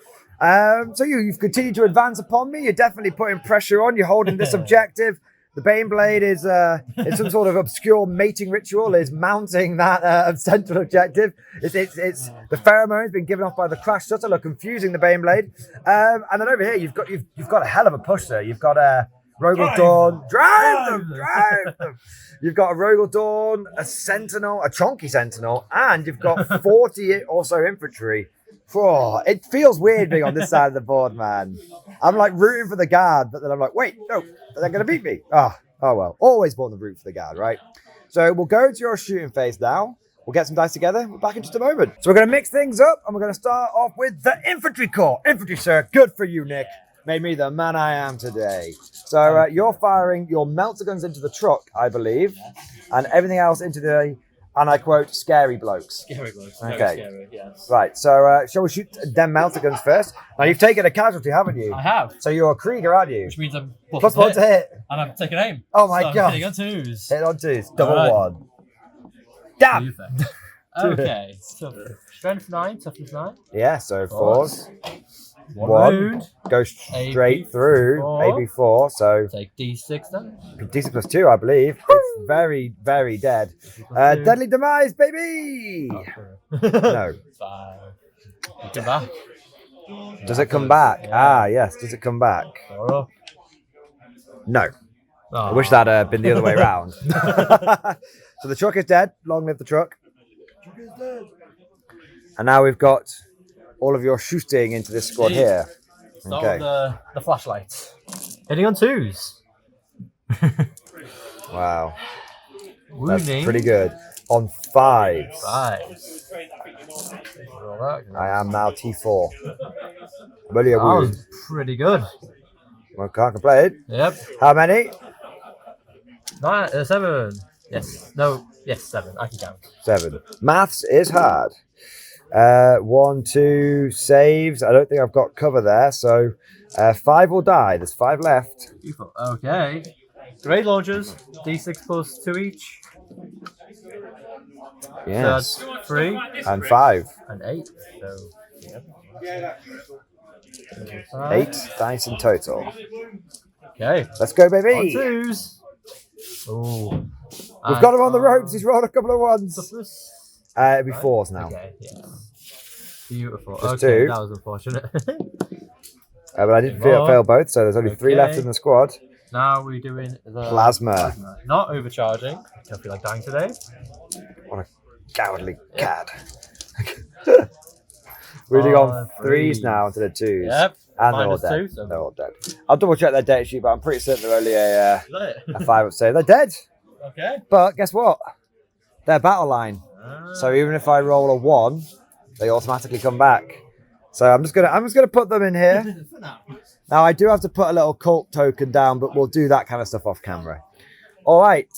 So you've continued to advance upon me. You're definitely putting pressure on. You're holding this objective. The Baneblade is it's some sort of obscure mating ritual. Is mounting that central objective. It's the pheromones been given off by the crash shuttle are confusing the Baneblade. And then over here you've got a hell of a push there. You've got a Rogal Dorn. Drive them. You've got a Rogal Dorn, a Sentinel, a chonky Sentinel, and you've got 40 or so infantry. Oh, it feels weird being on this side of the board, man. I'm like rooting for the guard, but then I'm like, wait, no, they're going to beat me. Oh well. Always want to root for the guard, right? So we'll go to your shooting phase now. We'll get some dice together. We're back in just a moment. So we're going to mix things up, and we're going to start off with the infantry corps. Infantry, sir. Good for you, Nick. Made me the man I am today. So you're firing your melter guns into the truck, I believe, and everything else into the, and I quote, scary blokes. Scary blokes. Okay. Very scary, yes. Right, so shall we shoot them melter guns first? Now, you've taken a casualty, haven't you? I have. So you're a Krieger, aren't you? Which means I'm Plus 1 to hit. And I'm taking aim. Oh my so God. I'm hitting on 2s. Hit on 2s. Double Alright. 1. Damn! Okay. So strength 9, toughness 9. Yeah, so 4s. 1 One. wound. Go straight AB4. through. AB4, so Take D6 then. DC plus 2, I believe. It's very, very dead. Deadly demise, baby! No. 5. Come back. Does it come back? Ah, yes. Does it come back? 4 up. No. I wish that had been the other way around. So the truck is dead. Long live the truck. And now we've got all of your shooting into this squad here. Start Okay. with the flashlight. Hitting on 2s. Wow. That's Wounding. pretty good. On 5s. 5s. Roll that. I am now T4. Really a That wound. was pretty good. Well, can't complain. Yep. How many? 7. Yes. No. Yes, 7. I can count. 7. Maths is hard. 1, 2 saves. I don't think I've got cover there, so 5 will die. There's 5 left. Okay. Grenade launchers. D6 plus 2 each. Yes. So that's 3 And 5. and 8. So, yeah. 8 dice in total. Okay. Let's go, On baby. 2s. Ooh. We've got him on the ropes. He's rolled a couple of ones. Toughness. It'll be 4s now. Okay, yeah. Beautiful. Just okay, 2. that was unfortunate. But I did fail both, so there's only 3 left Okay. in the squad. Now we're doing the Plasma. Not overcharging. Don't feel like dying today. What a cowardly cad. We're on 3s now instead of 2s. Yep. And they're all Minus dead. 2, so- They're all dead. I'll double check their data sheet, but I'm pretty certain they're only a Is that it? 5 up save. They're dead. Okay. But guess what? They're battle line. So even if I roll a 1, they automatically come back. So I'm just gonna put them in here. Now I do have to put a little cult token down, but we'll do that kind of stuff off camera. All right,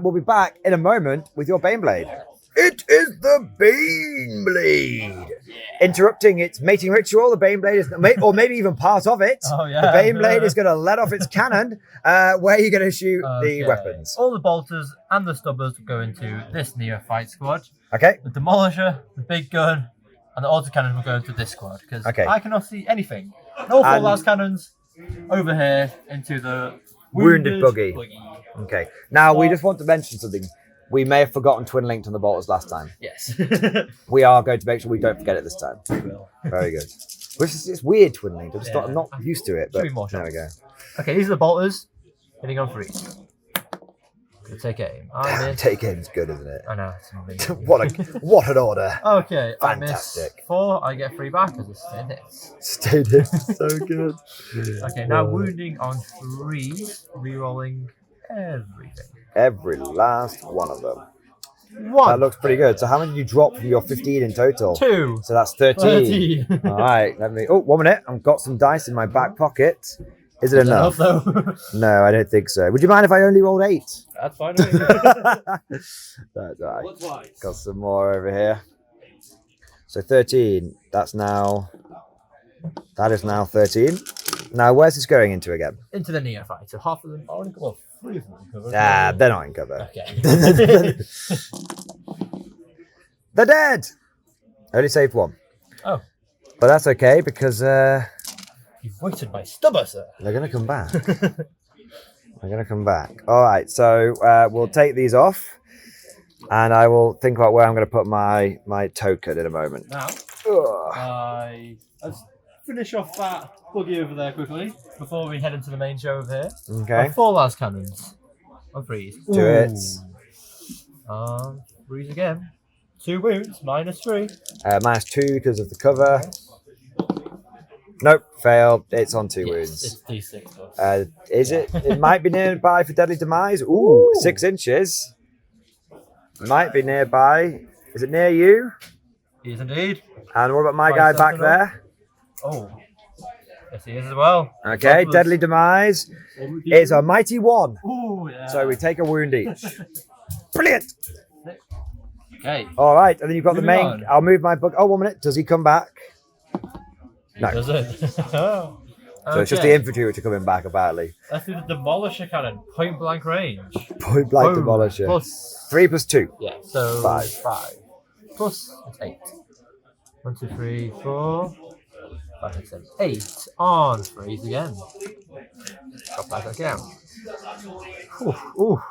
we'll be back in a moment with your Baneblade. It is the Baneblade. Interrupting its mating ritual, the Baneblade is, or maybe even part of it. Oh, yeah. The Baneblade is going to let off its cannon, where you're going to shoot the weapons. All the bolters and the stubbers go into this Neophyte squad. Okay. The demolisher, the big gun, and the autocannon will go into this squad because I cannot see anything. No full las cannons over here into the Wounded buggy. Okay. Now we just want to mention something. We may have forgotten twin linked on the bolters last time. Yes. We are going to make sure we don't forget it this time. We will. Very good. Which is it's weird twin linked. I'm not used to it, but Should be more there we go. Okay, these are the bolters. Hitting on 3. Good take aim. Damn, take aim's good, isn't it? I know. It's amazing. what an order. Okay, Fantastic. I miss 4. I get 3 back as a stay hits. Stayed in. So good. Okay, now wounding on 3, re-rolling everything. Every last one of them. One. That looks pretty good. So how many did you drop from your 15 in total? 2. So that's 13. All right. Let me. Oh, 1 minute. I've got some dice in my back pocket. Is it enough? No, I don't think so. Would you mind if I only rolled 8? That's fine. That's all right. Got some more over here. So 13. That is now 13. Now, where's this going into again? Into the Neophytes. So half of them are in cover. Well, 3 of them are in cover. Ah, they're not in cover. Okay. They're dead. I only saved 1. Oh. But that's okay because You've weighted my stubber, sir. they're going to come back. They're going to come back. All right. So we'll take these off. And I will think about where I'm going to put my token in a moment. Now, let's finish off that buggy over there quickly before we head into the main show over here. Okay. 4 last cannons. On 3s. 2 hits. 3s again. 2 wounds, -3. -2 because of the cover. Nope, failed. It's on 2 wounds. It's D6. Is it? It might be nearby for deadly demise. Ooh, 6 inches. Might be nearby. Is it near you? He is indeed. And what about my guy back there? Oh. Yes, he is as well. Okay, deadly demise. It's a mighty 1. Ooh, yeah. So we take a wound each. Brilliant. Okay. All right, and then you've got the main. On. I'll move my book. Oh, 1 minute. Does he come back? No. Does it? Oh. So it's just the infantry which are coming back, apparently. Let's do the Demolisher cannon, point blank range. Point blank demolisher. Plus 3 + 2. Yeah, so 5. Plus 8. 1, 2, 3, 4, 5, 6, 7, 8 on 3s again. Drop back again. Ooh,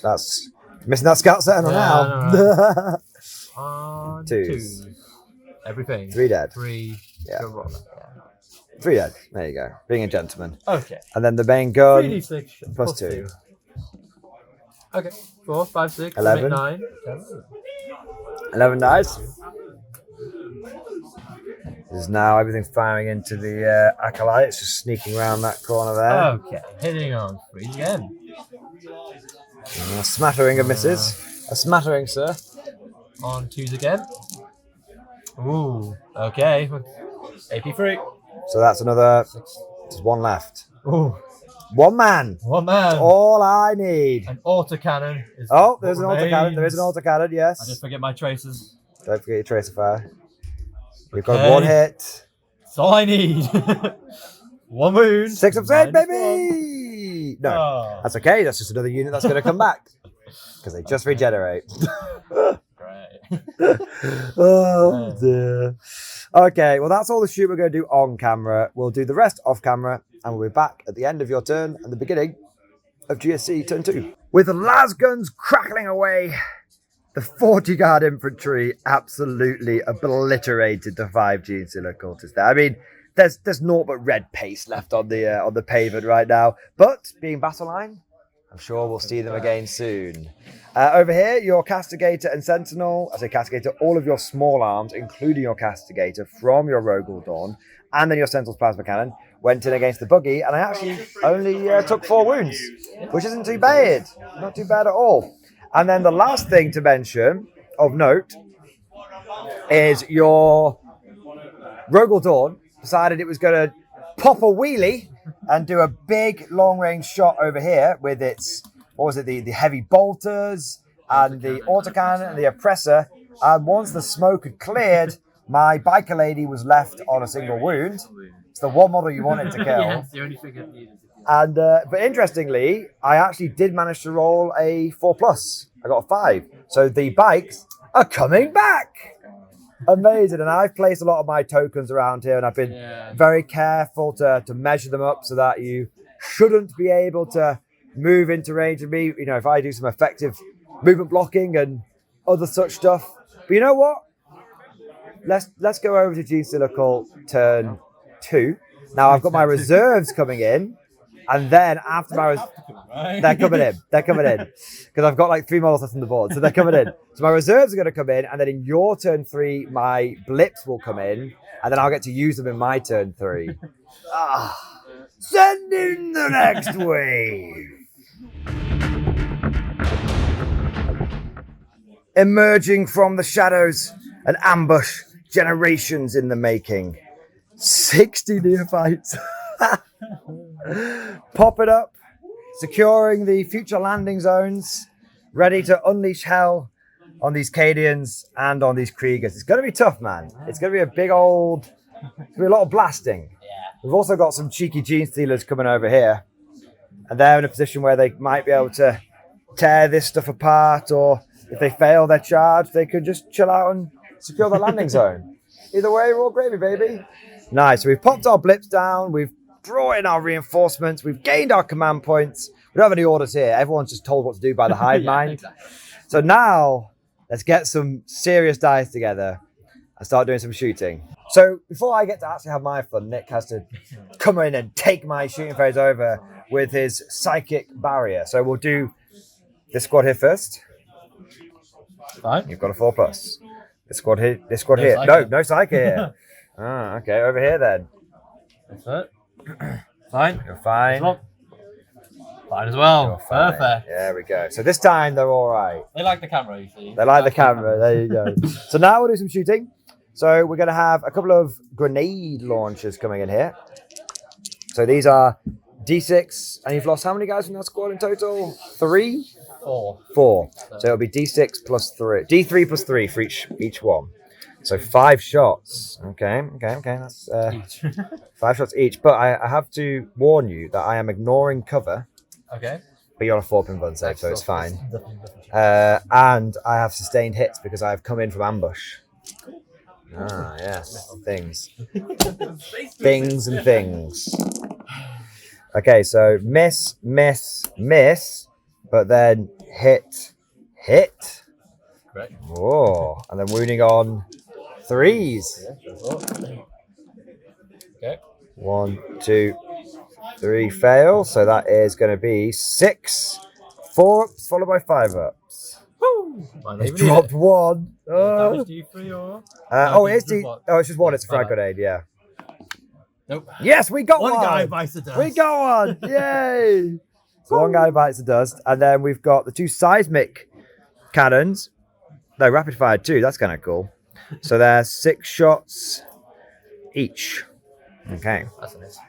That's missing that Scout Sentinel now. No. On 2s. Everything. 3 dead. 3. Yeah. Go roll that, 3 dead. There you go. Being a gentleman. Okay. And then the main gun. 3d6 plus 2. Okay. 4, 5, 6, 11. 9. 11 dice. There's now everything's firing into the Acolytes, just sneaking around that corner there. Okay. Hitting on 3 again. A smattering of misses. A smattering, sir. On 2s again. Ooh. Okay. AP3. So that's another. There's 1 left. Ooh. 1 man. 1 man. That's all I need. An autocannon. Is Oh, there's an autocannon. There is an autocannon, yes. I just forget my traces. Don't forget your tracer fire. You've got Okay. 1 hit. That's all I need. 1 wound. 6 of 6, -1. baby! No, Oh. that's okay. That's just another unit that's going to come back. Because they just regenerate. Great. Oh, dear. Okay, well, that's all the shoot we're going to do on camera. We'll do the rest off camera, and we'll be back at the end of your turn and the beginning of GSC turn 2. With the lasguns crackling away, the 40 guard infantry absolutely obliterated the 5 Genestealer cultists there. I mean, there's naught but red paste left on the pavement right now. But being battle line, I'm sure we'll see them again soon. Over here, your Castigator and Sentinel, I say Castigator, all of your small arms, including your Castigator from your Rogal Dorn, and then your Sentinel's Plasma Cannon, went in against the buggy, and I actually only took 4 wounds, which isn't too bad. Not too bad at all. And then the last thing to mention, of note, is your Rogal Dorn decided it was going to pop a wheelie and do a big long-range shot over here with its, what was it, the heavy bolters and the autocannon and the oppressor. And once the smoke had cleared, my biker lady was left on a single wound. It's the one model you wanted to kill. Yes, the only thing I needed. And but interestingly, I actually did manage to roll a 4+. I got a 5. So the bikes are coming back. Amazing. And I've placed a lot of my tokens around here, and I've been very careful to measure them up so that you shouldn't be able to move into range of me. You know, if I do some effective movement blocking and other such stuff. But you know what? Let's go over to Genestealer Cult turn 2. Now I've got my reserves coming in, and then after they're coming in. Because I've got like 3 models left on the board, so they're coming in. So my reserves are going to come in, and then in your turn 3, my blips will come in, and then I'll get to use them in my turn 3. Send in the next wave. emerging from the shadows, an ambush, generations in the making. 60 neophytes. Pop it up, securing the future landing zones, ready to unleash hell on these Cadians and on these Kriegers. It's going to be tough, man. It's going to be a big old... It's going to be a lot of blasting. We've also got some cheeky genestealers coming over here. And they're in a position where they might be able to tear this stuff apart, or if they fail their charge, they could just chill out and secure the landing zone. Either way, we're all gravy, baby. Nice. So we've popped our blips down. We've brought in our reinforcements. We've gained our command points. We don't have any orders here. Everyone's just told what to do by the hive mind. Exactly. So now, let's get some serious dice together and start doing some shooting. So before I get to actually have my fun, Nick has to come in and take my shooting phase over with his psychic barrier. So we'll do this squad here first. Fine. You've got a 4+. This squad here. Psyker. No psychic here. Okay, over here then. That's it. Fine. You're fine. Fine as well. You're fine. Perfect. There we go. So this time they're all right. They like the camera, you see. They like the camera. There you go. So now we'll do some shooting. So we're going to have a couple of grenade launchers coming in here. So these are D6, and you've lost how many guys from that squad in total? 3? 4. 4. So it'll be D6 plus 3. D3 plus 3 for each one. So 5 shots. Okay. That's 5 shots each. But I have to warn you that I am ignoring cover. Okay. But you're on a 4-pin bun save, so it's fine. And I have sustained hits because I have come in from ambush. Ah, yes. Things. Things and things. Okay, so miss, but then hit. Correct. Oh, and then wounding on 3s. Okay. 1, 2, 3 fail. So that is going to be 6 4-ups followed by 5-ups. It's dropped 1. Damage D3 or? It's just 1. It's a frag grenade, yeah. Nope. Yes, we got one. One guy bites the dust. We got one. Yay. So one guy bites the dust. And then we've got the 2 seismic cannons. They're rapid fire too. That's kind of cool. So they're 6 shots each. Okay. That's nice.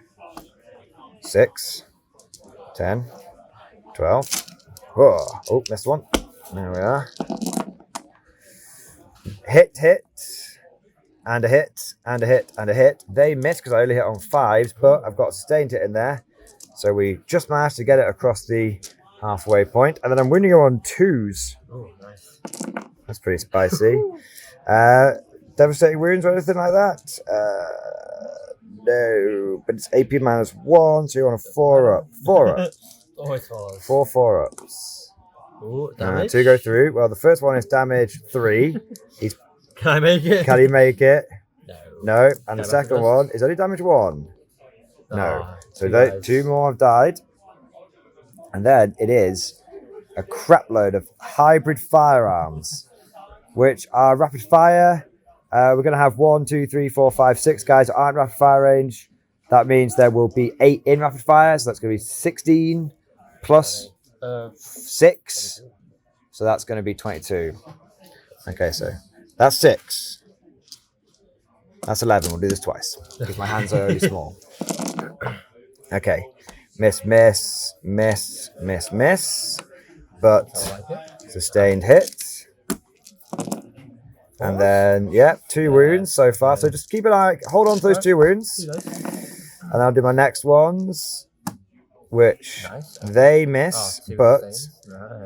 6, 10, 12. Oh, missed one. There we are. Hit. And a hit, and a hit, and a hit. They missed because I only hit on 5s, but I've got a sustained hit in there. So we just managed to get it across the halfway point. And then I'm winning on 2s. Oh, nice. That's pretty spicy. Devastating wounds or anything like that? No, but it's AP -1, so you're on a 4-up. 4-up. Always 4s. 4 4-ups. Ooh, damage. 2 go through. Well, the first one is damage 3. Can I make it? Can he make it? No. And the second one is only damage 1. No. So 2 more have died. And then it is a crap load of hybrid firearms, which are rapid fire. We're going to have 1, 2, 3, 4, 5, 6 guys that aren't rapid fire range. That means there will be 8 in rapid fire. So that's going to be 16 plus 6. So that's going to be 22. Okay, so that's 6. That's 11. We'll do this twice because my hands are already small. Okay. Miss. But sustained hit. And then, 2 wounds so far. So just keep an eye, hold on to those 2 wounds. And I'll do my next ones, which they miss, but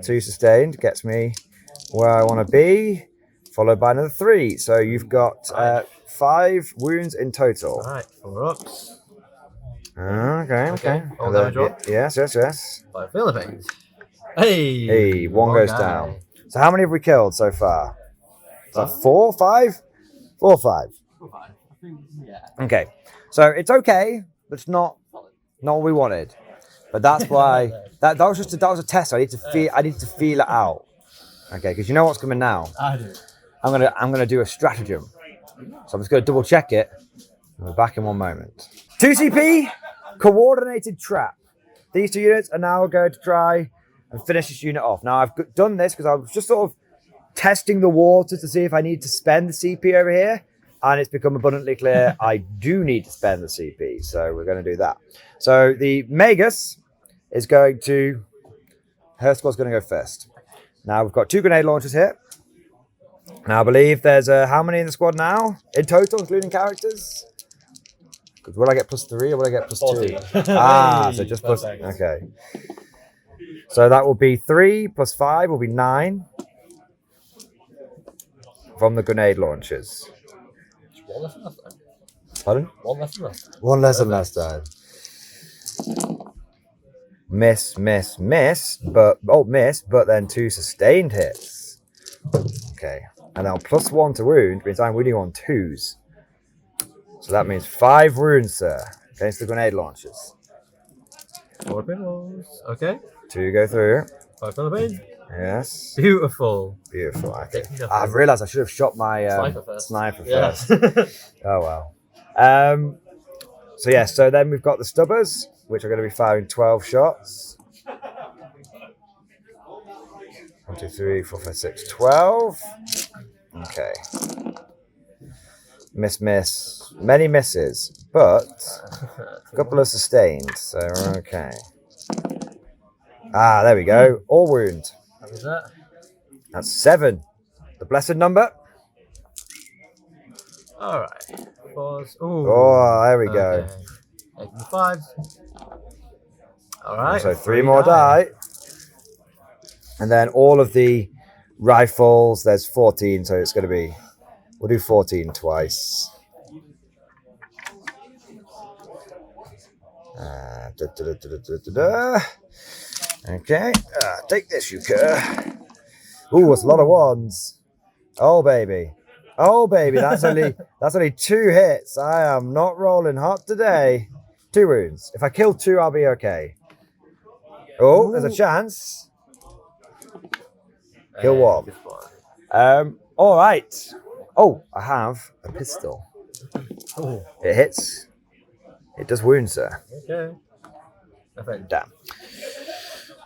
2 sustained gets me where I want to be, followed by another 3. So you've got 5 wounds in total. Right, 4-ups. Okay. All damage roll. Yes. 5 Philippines. Hey, 1 goes down. So how many have we killed so far? Is that 4, 5? 4 or 5? 4 or 5. I think, yeah. Okay. So it's okay, but it's not what we wanted. But that's why that was a test. I need to feel it out. Okay, because you know what's coming now. I do. I'm gonna do a stratagem. So I'm just gonna double check it. We're back in 1 moment. 2 CP, coordinated trap. These 2 units are now going to try and finish this unit off. Now I've done this because I was just sort of testing the waters to see if I need to spend the CP over here. And it's become abundantly clear I do need to spend the CP. So we're going to do that. So the Magus is going to... Her squad's going to go first. Now we've got 2 grenade launchers here. Now I believe there's how many in the squad now? In total, including characters? Will I get +3 or will I get +2? So just plus... Okay. So that will be 3 + 5 will be 9. From the grenade launchers. One less than last time. Pardon? One less than last time. One less than last time. Miss, but then 2 sustained hits. Okay, and now +1 to wound means I'm wounding on 2s. So that means 5 wounds, sir, against the grenade launchers. 4 pillows. Okay. 2 go through. 5 Philippines. Yes. Beautiful. Beautiful. Okay. I've realised I should have shot my sniper first. Oh well. So yeah, so then we've got the stubbers, which are going to be firing 12 shots. 1, 2, 3, 4, 5, 6, 12. Okay. Miss. Many misses, but a couple of sustained, so okay. There we go. All wound. What was that? That's 7. The blessed number. Alright. Pause. Ooh. Oh, there we go. Taking the 5s. Alright. So 3 more die. And then all of the rifles, there's 14, so it's going to be, we'll do 14 twice. Okay, take this, you cur. Ooh, it's a lot of 1s. Oh baby, that's only 2 hits. I am not rolling hot today. 2 wounds. If I kill 2, I'll be okay. Oh, there's a chance. Kill 1. All right. Oh, I have a pistol. Ooh. It hits. It does wound, sir. Okay. Damn.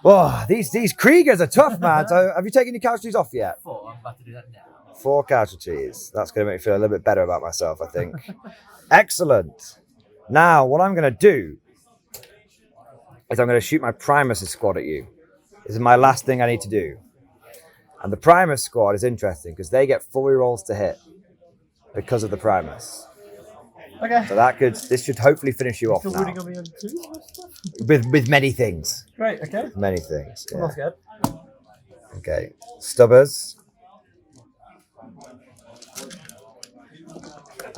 Oh, these Kriegers are tough, man. So, have you taken your casualties off yet? 4. I'm about to do that now. 4 casualties. That's going to make me feel a little bit better about myself, I think. Excellent. Now, what I'm going to do is I'm going to shoot my Primus squad at you. This is my last thing I need to do. And the Primus squad is interesting because they get full rolls to hit because of the Primus. Okay. So this should hopefully finish you off Still now. winning on me on 2 stuff? With many things. Great, okay. Many things. I'm Yeah. not scared. Okay. Stubbers.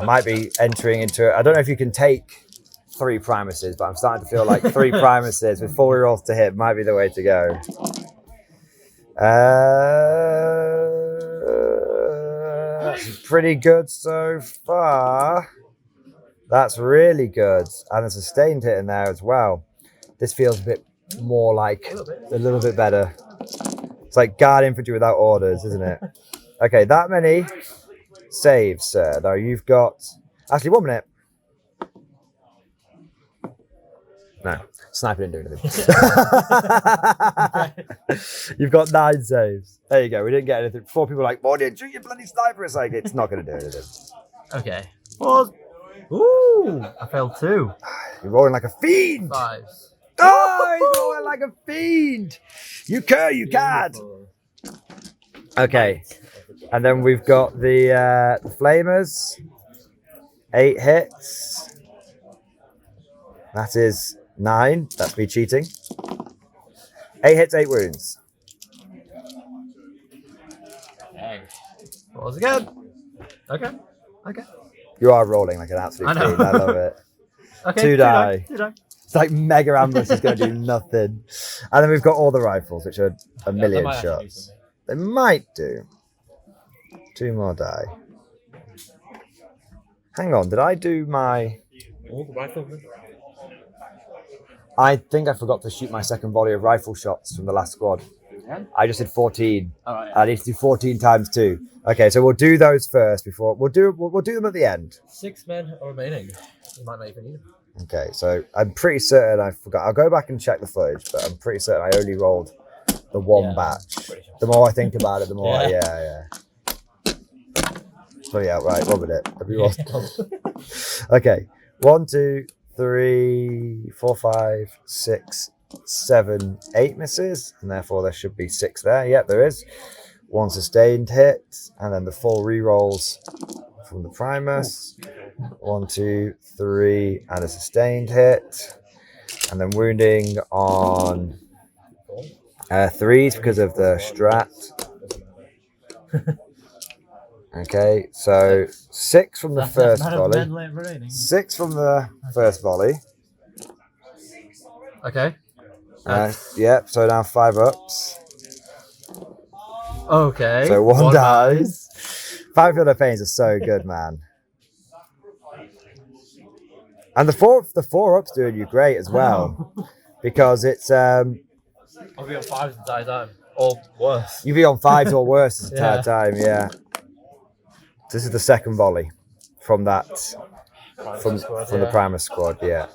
I might be entering into I don't know if you can take 3 Primuses, but I'm starting to feel like 3 Primuses with 4 rolls to hit might be the way to go. That's pretty good so far. That's really good. And a sustained hit in there as well. This feels a bit more like a little bit better. It's like guard infantry without orders, isn't it? Okay, that many saves, sir. Now you've got... Actually, 1 minute. No, sniper didn't do anything. You've got 9 saves. There you go. We didn't get anything. 4 people were like, "Morning, shoot your bloody sniper." It's like, it's not going to do anything. Okay. Pause. Ooh, I failed 2. You're rolling like a fiend. 5s. Oh, he's rolling like a fiend. You cur, you cad. Okay. And then we've got the flamers. 8 hits. That is 9. That's me cheating. 8 hits, 8 wounds. Hey. Pause again. Okay. You are rolling like an absolute fiend. I love it. Okay. 2 die. 2 die. It's like Mega Ambush is going to do nothing. And then we've got all the rifles, which are a million shots. They might do. 2 more die. Hang on, did I do my... All the riflemen? I think I forgot to shoot my second volley of rifle shots from the last squad. Yeah. I just did 14. Oh, yeah. I need to do 14 times 2. Okay, so we'll do those first before we'll do them at the end. 6 men are remaining. You might not even need them. Okay, so I'm pretty certain I forgot. I'll go back and check the footage, but I'm pretty certain I only rolled the one batch. The more I think about it, the more Yeah. Bloody outright, what with it? Okay. 1, 2, 3, 4, 5, 6, 7, 8 misses, and therefore there should be 6 there. Yep, there is. 1 sustained hit, and then the full rerolls from the Primus. 1, 2, 3, and a sustained hit, and then wounding on 3s because of the strat. Okay, so 6 from the first volley. 6 from the first volley. Okay. Yep, so now 5 ups. Okay. So 1 dies. 5 Field of Pains are so good, man. And the 4 ups doing you great as well. Because it's I'll be on 5s the entire time. Or worse. you'll be on 5s or worse the entire time, yeah. This is the second volley from that from the Primus squad, yeah.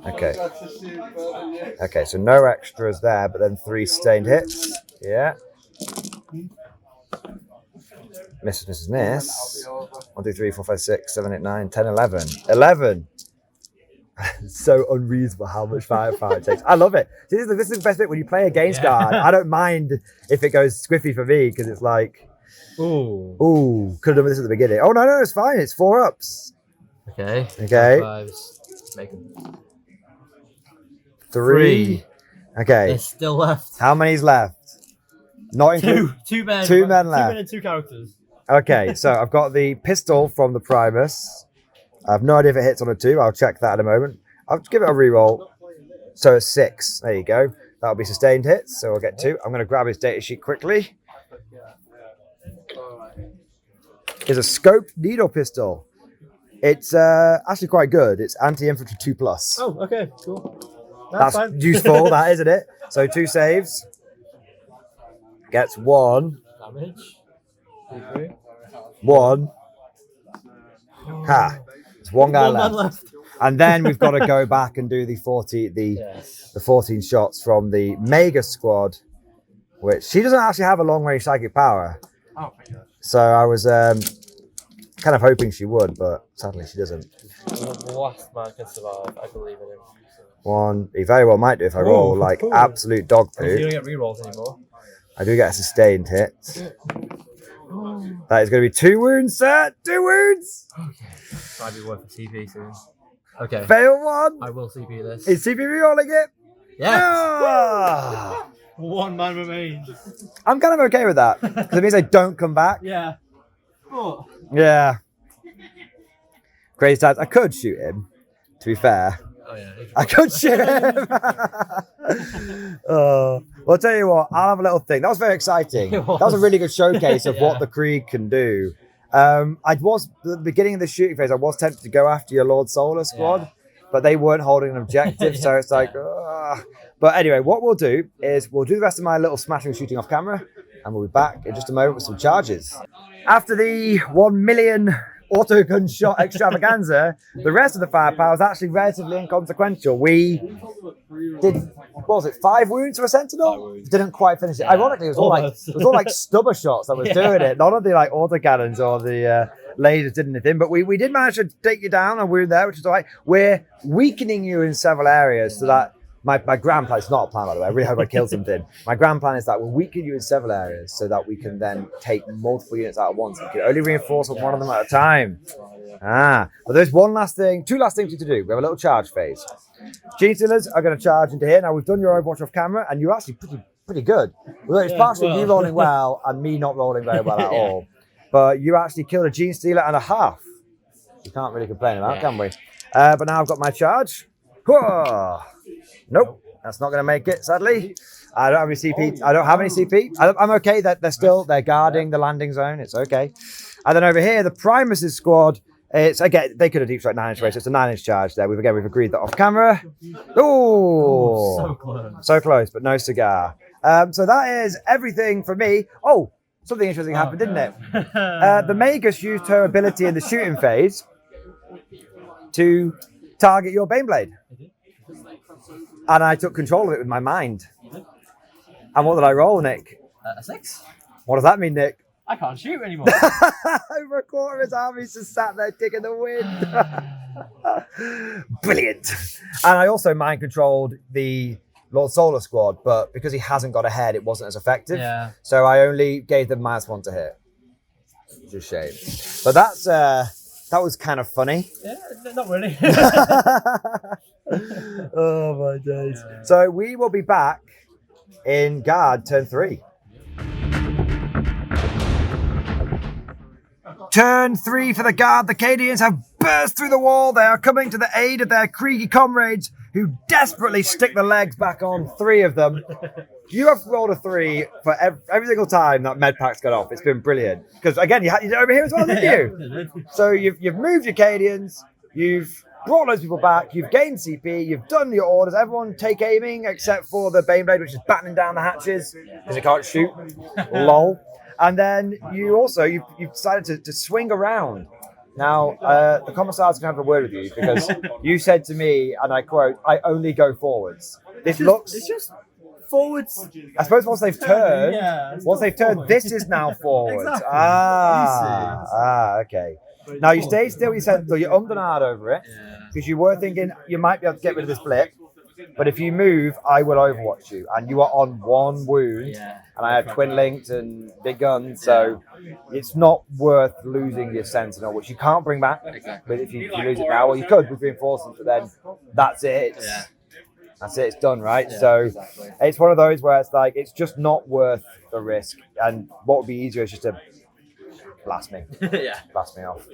Okay. Okay, so no extras there, but then 3 sustained hits. Yeah. Misses, miss. 1, 2, 3, 4, 5, 6, 7, 8, 9, 10, 11. 11! It's so unreasonable how much firepower it takes. I love it. This is the best bit when you play against guard. I don't mind if it goes squiffy for me because it's like, ooh, could have done this at the beginning. Oh, no, it's fine. It's 4 ups. Okay. Okay. 5s. Make them. 3. Okay. There's still left. How many's left? Not including 2 men. 2 men 2 left. men and 2 characters. Okay, so I've got the pistol from the Primus. I have no idea if it hits on a 2. I'll check that in a moment. I'll give it a reroll. So it's 6. There you go. That'll be sustained hits. So I'll get 2. I'm going to grab his data sheet quickly. It's a scoped needle pistol. It's actually quite good. It's anti-infantry 2+. Oh, okay, cool. That's fine. useful, that isn't it? So 2 saves. Gets 1. Damage. 3. 1. Ha. It's 1 guy left. And then we've got to go back and do the 14 shots from the Magus squad, which she doesn't actually have a long range psychic power. Oh my god. So I was kind of hoping she would, but sadly she doesn't. The last man can survive. I believe in him. So. 1. He very well might do if I roll like absolute dog poo. You don't get rerolls anymore. I do get a sustained hit. That is going to be 2 wounds, sir. 2 wounds. Okay. Might be worth a CP soon. Okay. Fail 1. I will CP this. Is CP rerolling it? Yes. Ah! 1 man remains. I'm kind of okay with that because it means I don't come back. Yeah. But... Yeah. Crazy times. I could shoot him, to be fair. Oh, yeah. I could shoot him. Well, I'll tell you what, I'll have a little thing. That was very exciting. That was a really good showcase of what the Krieg can do. At the beginning of the shooting phase, I was tempted to go after your Lord Solar squad, but they weren't holding an objective, so it's like, ugh. But anyway, what we'll do is we'll do the rest of my little smashing shooting off camera, and we'll be back in just a moment with some charges. After the 1 million auto gunshot extravaganza, the rest of the firepower is actually relatively inconsequential. We did, what was it, 5 wounds to a Sentinel? Didn't quite finish it. Ironically, it was all like stubber shots that was doing it. None of the like autocannons or the lasers did anything, but we did manage to take you down a wound there, which is all right. We're weakening you in several areas so that my grand plan, it's not a plan by the way, I really hope I kill something. My grand plan is that we'll weaken you in several areas so that we can then take multiple units out at once. We can only reinforce with one of them at a time. But there's two last things to do. We have a little charge phase. Genestealers are going to charge into here. Now we've done your Overwatch off camera and you're actually pretty good. Although it's partially you rolling well and me not rolling very well at all. But you actually killed a Genestealer and a half. You can't really complain about, can we? But now I've got my charge. Nope, that's not going to make it, sadly. I don't have any CP. I don't have any CP. I'm okay that they're guarding the landing zone. It's okay. And then over here, the Primus' squad, it's again, they could have deep strike 9-inch away, so it's a 9-inch charge there. We've agreed that off camera. So close. So close, but no cigar. So that is everything for me. Oh, something interesting happened, didn't it? The Magus used her ability in the shooting phase to target your BANEBLADE. And I took control of it with my mind. And what did I roll, Nick? A 6. What does that mean, Nick? I can't shoot anymore. Over a quarter of his army's just sat there digging the wind. Brilliant. And I also mind controlled the Lord Solar squad, but because he hasn't got a head, it wasn't as effective. Yeah. So I only gave them -1 to hit. Which is a shame. But that was kind of funny. Yeah, not really. Oh my days. So we will be back in guard turn 3. Turn 3 for the guard. The Cadians have burst through the wall. They are coming to the aid of their Krieg comrades who desperately stick the legs back on 3 of them. You have rolled a 3 for every single time that med pack's gone off. It's been brilliant. Because again, you did it over here as well, didn't you? So you've moved your Cadians, you've brought those people back, you've gained CP, you've done your orders. Everyone take aiming except for the BANEBLADE, which is battening down the hatches because it can't shoot. Lol. And then you've decided to swing around. Now, the commissar's going to have a word with you because you said to me, and I quote, "I only go forwards." It's just forwards. I suppose once they've turned, this is now forwards. Exactly. Okay. Now you stay still. You said you ummed and ahed over it because you were thinking you might be able to get rid of this blip. But if you move, I will overwatch you. And you are on 1 wound. And I have twin linked and big guns. So it's not worth losing your Sentinel, which you can't bring back. Exactly. But if you lose it now, well, you could with reinforcements, but then that's it. That's it. It's done, right? Yeah, so exactly. It's one of those where it's like, it's just not worth the risk. And what would be easier is just to blast me. Blast me off.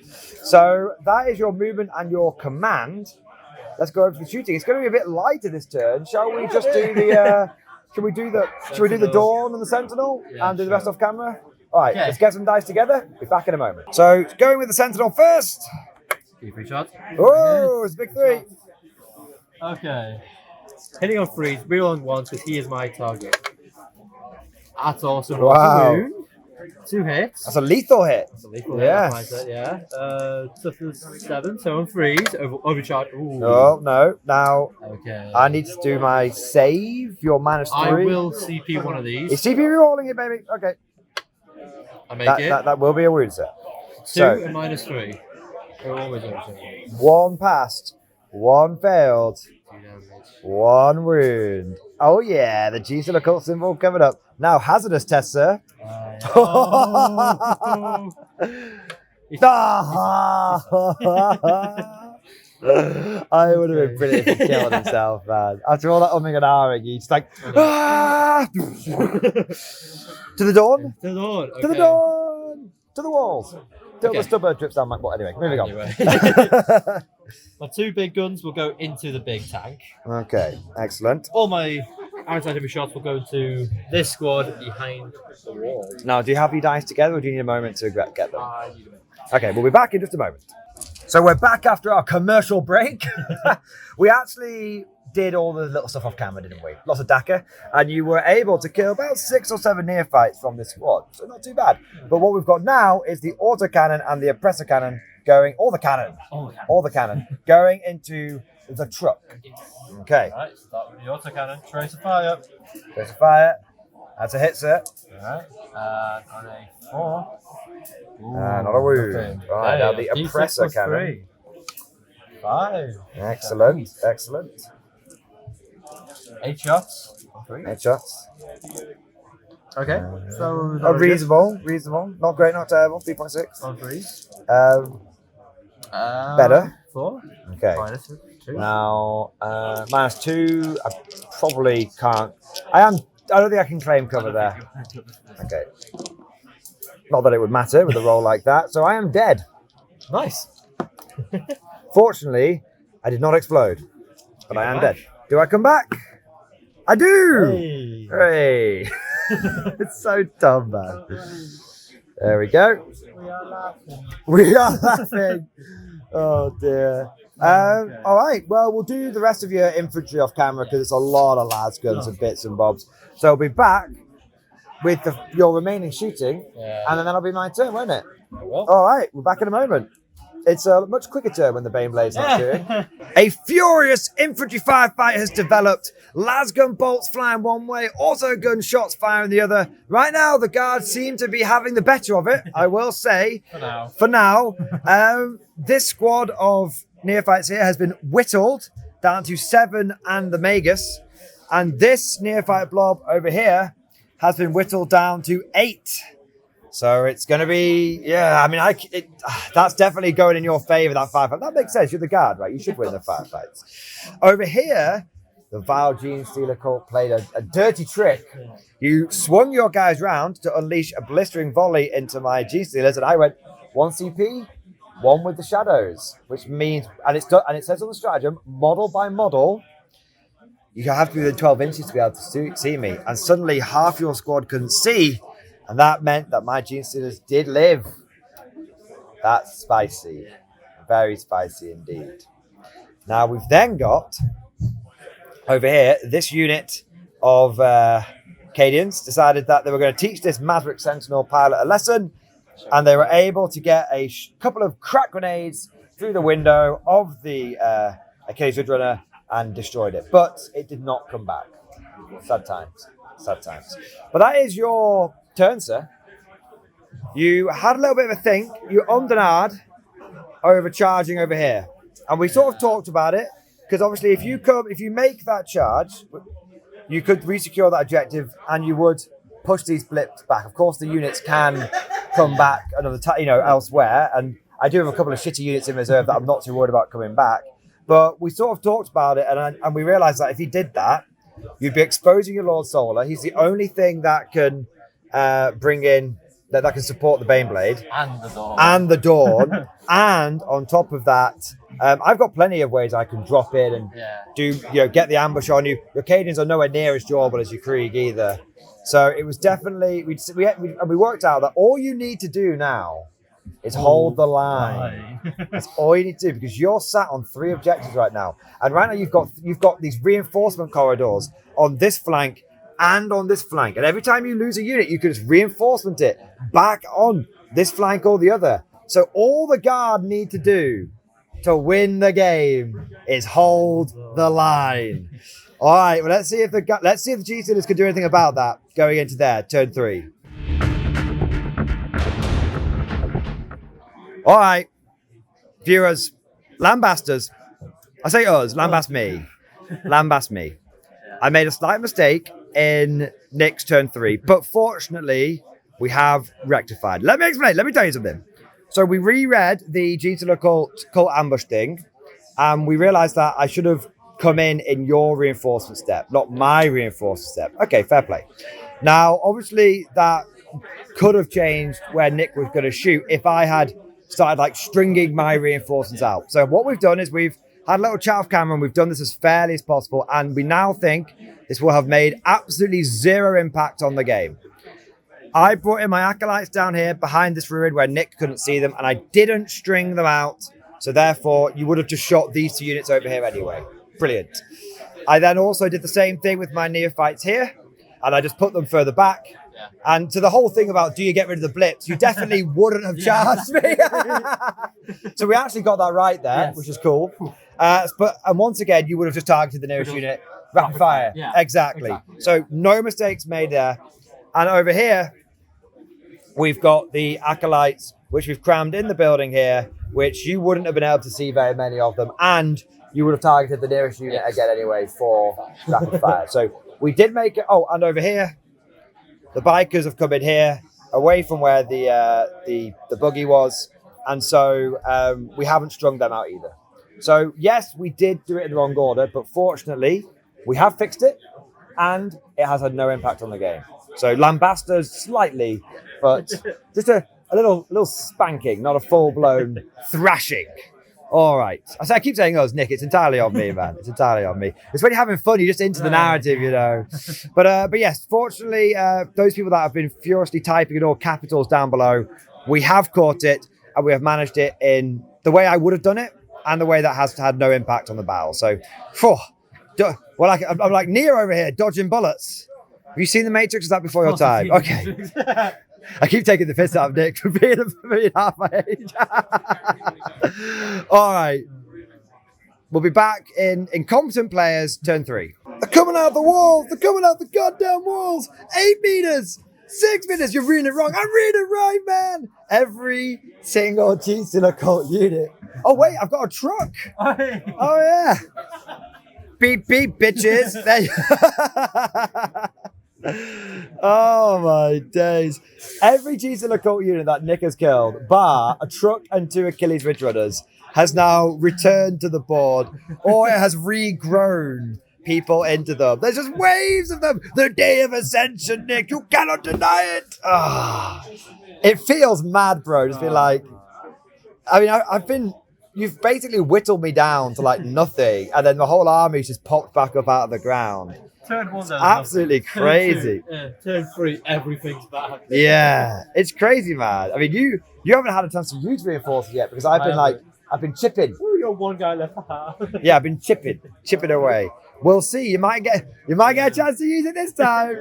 So that is your movement and your command. Let's go over to the shooting. It's going to be a bit lighter this turn. Shall we just do the? Should we do the Dorn and the Sentinel and do the rest off camera? All right, let's get some dice together. Be back in a moment. So going with the Sentinel first. Give 3 shots. Oh, it's a big 3. Okay. Hitting on 3s, reroll on 1s because he is my target. That's awesome. Wow. 2 hits. That's a lethal hit. That's a lethal Yes. hit. Yeah. Suffers 7, so on 3s. Overcharge. Ooh. No. Now, okay. I need to do my save. Your -3. I will CP one of these. Is CP rolling it, baby? Okay. I make it. That will be a wound, sir. 2 and -3. They're always over. 1 passed. 1 failed. 2 damage. 1 wound. Oh yeah, the Genestealer cult symbol coming up. Now, hazardous test, sir. I would have been brilliant if he killed himself, man. After all that umming and ahhing, he's just like, to the Dorn? To the Dorn. To the Dorn! To the walls. Till the stubber drips down my... Well, anyway, moving on. My 2 big guns will go into the big tank. Okay, excellent. All my outside heavy shots will go to this squad behind the wall. Now, do you have your dice together or do you need a moment to get them? Okay, we'll be back in just a moment. So we're back after our commercial break. We actually did all the little stuff off camera, didn't we? Lots of DACA. And you were able to kill about 6 or 7 Neophytes from this squad. So not too bad. But what we've got now is the autocannon and the oppressor cannon going... All the cannon going into the truck. Okay. Alright, start with the autocannon. Trace of fire. Trace of fire. That's a hit, sir. Alright. On a 4. Not a wound. Okay. Alright, now the oppressor cannon. 5. Excellent. 8 shots. 8 shots. Okay. So reasonable. Not great, not terrible. 3.6. On 3s. Better. 4. Okay. -2. Now, -2. I probably can't. I don't think I can claim cover there. Okay. Not that it would matter with a roll like that. So I am dead. Nice. Fortunately, I did not explode, but I am dead. Do I come back? I do. Hey. Hooray. It's so dumb, man. There we go. We are laughing. Oh dear. All right. Well, we'll do the rest of your infantry off camera because it's a lot of lads, guns, and bits and bobs. So I'll be back with your remaining shooting, and then that'll be my turn, won't it? Well. All right. We're back in a moment. It's a much quicker turn when the Baneblade's not shooting. A furious infantry firefight has developed. Lasgun bolts flying one way, auto gun shots firing the other. Right now, the guards seem to be having the better of it, I will say. For now. This squad of Neophytes here has been whittled down to 7 and the Magus. And this Neophyte blob over here has been whittled down to 8. So it's going to be, yeah, I mean, that's definitely going in your favor, that firefight. That makes sense. You're the guard, right? You should win the firefights. Over here, the vile Genestealer cult played a dirty trick. You swung your guys round to unleash a blistering volley into my Genestealers, and I went 1 CP, 1 with the shadows, which means, and it says on the stratagem, model by model, you have to be within 12 inches to be able to see me. And suddenly half your squad couldn't see. And that meant that my Genestealers did live. That's spicy. Very spicy indeed. Now we've then got, over here, this unit of Cadians decided that they were going to teach this Maverick Sentinel pilot a lesson. And they were able to get a couple of crack grenades through the window of the Achilles Woodrunner and destroyed it. But it did not come back. Sad times. Sad times. But that is your turn, sir. You had a little bit of a think. You ummed and ahed over charging over here, and we sort of talked about it because obviously, if you make that charge, you could resecure that objective, and you would push these blips back. Of course, the units can come back another time, elsewhere, and I do have a couple of shitty units in reserve that I'm not too worried about coming back. But we sort of talked about it, and we realised that if you did that, you'd be exposing your Lord Solar. He's the only thing that can bring in that can support the Baneblade and the Dorn, and on top of that, I've got plenty of ways I can drop in and get the ambush on you. Your Cadians are nowhere near as durable as your Krieg either, so it was definitely we worked out that all you need to do now is hold the line. That's all you need to do, because you're sat on 3 objectives right now, and right now you've got these reinforcement corridors on this flank and on this flank, and every time you lose a unit, you can just reinforcement it back on this flank or the other. So all the guard need to do to win the game is hold the line. All right, well, let's see if the Genestealers can do anything about that going into their turn 3. All right, viewers, lambasters. I say us, lambast me. Lambast me. I made a slight mistake in Nick's turn 3, but fortunately, we have rectified. Let me explain. Let me tell you something. So we reread the Genestealer cult ambush thing, and we realized that I should have come in your reinforcement step, not my reinforcement step. Okay, fair play. Now, obviously, that could have changed where Nick was going to shoot if I had started stringing my reinforcements out. So what we've done is we've had a little chat off camera, and we've done this as fairly as possible, and we now think this will have made absolutely 0 impact on the game. I brought in my Acolytes down here behind this ruin where Nick couldn't see them, and I didn't string them out, so therefore you would have just shot these 2 units over here anyway. Brilliant. I then also did the same thing with my Neophytes here, and I just put them further back. Yeah. And to the whole thing about do you get rid of the blips, you definitely wouldn't have charged me. So we actually got that right there, which is cool. And once again, you would have just targeted the nearest unit, rapid fire. Yeah, exactly. So no mistakes made there. And over here, we've got the Acolytes, which we've crammed in the building here, which you wouldn't have been able to see very many of them. And you would have targeted the nearest unit again anyway for rapid fire. So we did make it. Oh, and over here, the bikers have come in here, away from where the buggy was. And so we haven't strung them out either. So yes, we did do it in the wrong order, but fortunately, we have fixed it, and it has had no impact on the game. So lambasters slightly, but just a little spanking, not a full-blown thrashing. All right. I keep saying us, Nick. It's entirely on me, man. It's entirely on me. It's when you're having fun, you're just into the narrative, But yes, fortunately, those people that have been furiously typing in all capitals down below, we have caught it, and we have managed it in the way I would have done it, and the way that has had no impact on the battle. So, I'm like Neo over here, dodging bullets. Have you seen The Matrix? Is that before your time? Okay. I keep taking the piss out of Nick for being half my age. All right. We'll be back in Incompetent Players, turn 3. They're coming out the walls. They're coming out the goddamn walls. 8 meters. 6 meters. You're reading it wrong. I'm reading it right, man. Every single Genestealer cult unit. Oh, wait. I've got a truck. Oh, yeah. Beep, beep, bitches. Oh, my days. Every Genestealer cult unit that Nick has killed, bar a truck and 2 Achilles Ridge Runners, has now returned to the board, or it has regrown people into them. There's just waves of them. The day of ascension, Nick. You cannot deny it. It feels mad, bro. Just be like, I mean, you've basically whittled me down to like nothing, and then the whole army's just popped back up out of the ground. Turn 1, absolutely crazy. Turn 3, everything's back. Yeah, it's crazy, man. I mean, you haven't had a chance to use reinforcers yet because I've been chipping. Ooh, you're one guy left. Yeah, I've been chipping away. We'll see. You might get a chance to use it this time.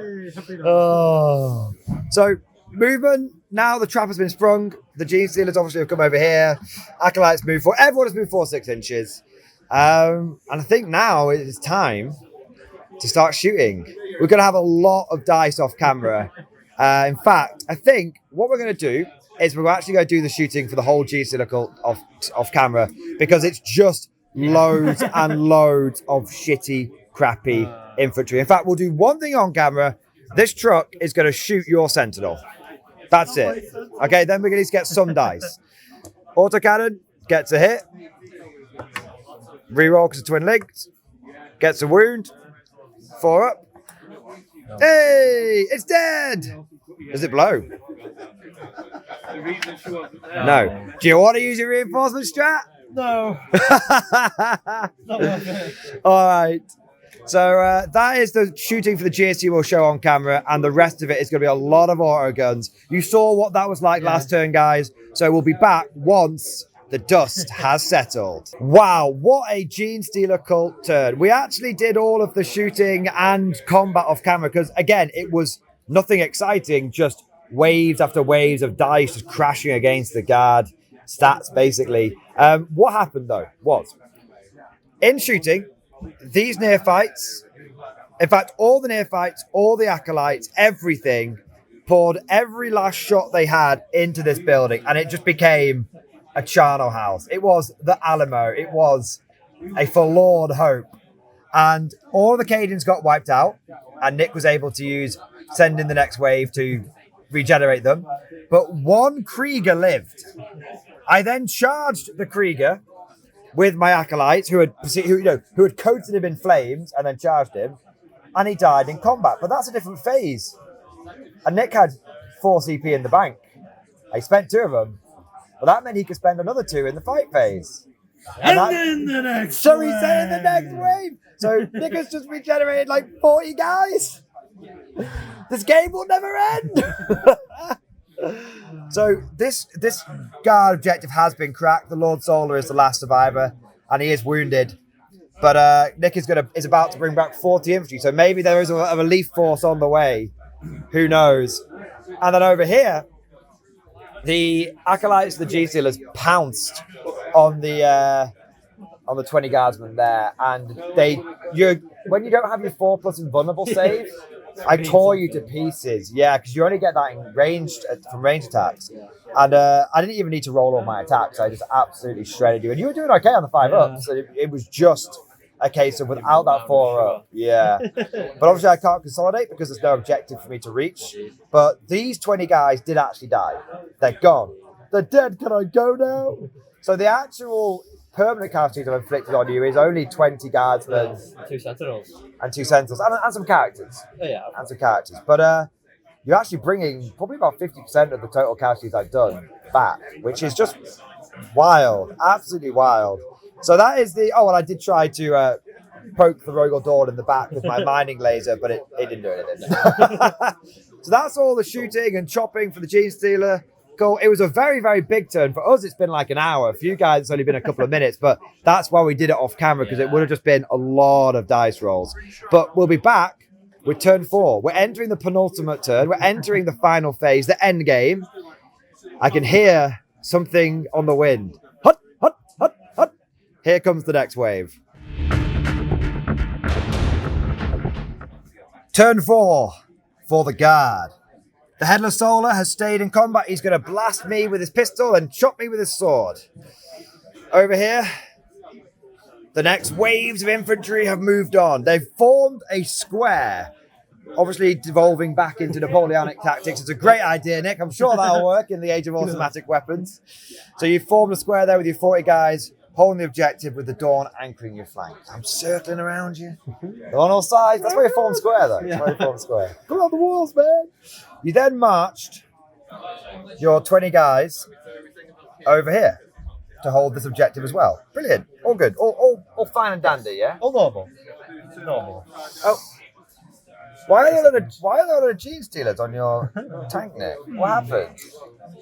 Oh, so movement. Now the trap has been sprung. The Genestealers obviously have come over here. Acolytes move forward. Everyone has moved forward 6 inches. And I think now it is time to start shooting. We're going to have a lot of dice off camera. In fact, I think what we're going to do is we're actually going to do the shooting for the whole Genestealer cult off camera, because it's just loads and loads of shitty, crappy infantry. In fact, we'll do one thing on camera. This truck is going to shoot your Sentinel. That's it. Okay, then we're going to get some dice. Autocannon gets a hit. Reroll because it's twin linked. Gets a wound. 4 up. Hey, it's dead. Does it blow? No. Do you want to use your reinforcement strat? No. Not worth it. All right. So that is the shooting for the GSC we'll show on camera, and the rest of it is going to be a lot of auto guns. You saw what that was like last turn, guys. So we'll be back once the dust has settled. Wow, what a Genestealer cult turn. We actually did all of the shooting and combat off camera because, again, it was nothing exciting, just waves after waves of dice just crashing against the guard stats, basically. What happened, though, was in shooting, these Neophytes, in fact, all the Neophytes, all the Acolytes, everything, poured every last shot they had into this building, and it just became a charnel house. It was the Alamo. It was a forlorn hope. And all the Cadians got wiped out, and Nick was able to send in the next wave to regenerate them. But one Krieger lived. I then charged the Krieger with my Acolytes, who had coated him in flames and then charged him, and he died in combat. But that's a different phase. And Nick had 4 CP in the bank. I spent 2 of them. But that meant he could spend another 2 in the fight phase. And then the next So he's saying the next wave. So Nick has just regenerated like 40 guys. This game will never end. So this guard objective has been cracked. The Lord Solar is the last survivor, and he is wounded. But Nick is about to bring back 40 infantry, so maybe there is a relief force on the way. Who knows? And then over here, the Acolytes, the Genestealers, pounced on the 20 guardsmen there, and when you don't have your 4+ invulnerable save, I tore you to pieces. Yeah, because you only get that from ranged attacks. And I didn't even need to roll all my attacks. I just absolutely shredded you. And you were doing okay on the 5 up. So it was just a case of without that 4 up. Yeah. But obviously I can't consolidate because there's no objective for me to reach. But these 20 guys did actually die. They're gone. They're dead. Can I go now? So the actual permanent casualties I've inflicted on you is only 20 guardsmen. 2 sentinels. And 2 sentinels. And some characters. Oh, yeah. And some characters. But you're actually bringing probably about 50% of the total casualties I've done back, which is just wild. Absolutely wild. So that is the... Oh, and I did try to poke the Rogal Dorn in the back with my mining laser, but it didn't do anything. So that's all the shooting and chopping for the Genestealer. Cool. It was a very, very big turn. For us, it's been like an hour. For you guys, it's only been a couple of minutes, but that's why we did it off camera, because it would have just been a lot of dice rolls. But we'll be back with turn 4. We're entering the penultimate turn. We're entering the final phase, the end game. I can hear something on the wind. Hut, hut, hut, hut. Here comes the next wave. Turn 4 for the guard. The Headless Solar has stayed in combat. He's going to blast me with his pistol and chop me with his sword. Over here, the next waves of infantry have moved on. They've formed a square, obviously devolving back into Napoleonic tactics. It's a great idea, Nick. I'm sure that'll work in the age of automatic weapons. So you formed a square there with your 40 guys, holding the objective with the Dorn anchoring your flanks. I'm circling around you. They're on all sides. That's why you formed square, though. That's why you formed square. Come on the walls, man. You then marched your 20 guys over here to hold this objective as well. Brilliant. All good. All fine and dandy, yeah? All normal. Normal. Oh. Why are there a lot of Genestealers on your tank, Nick? What happened?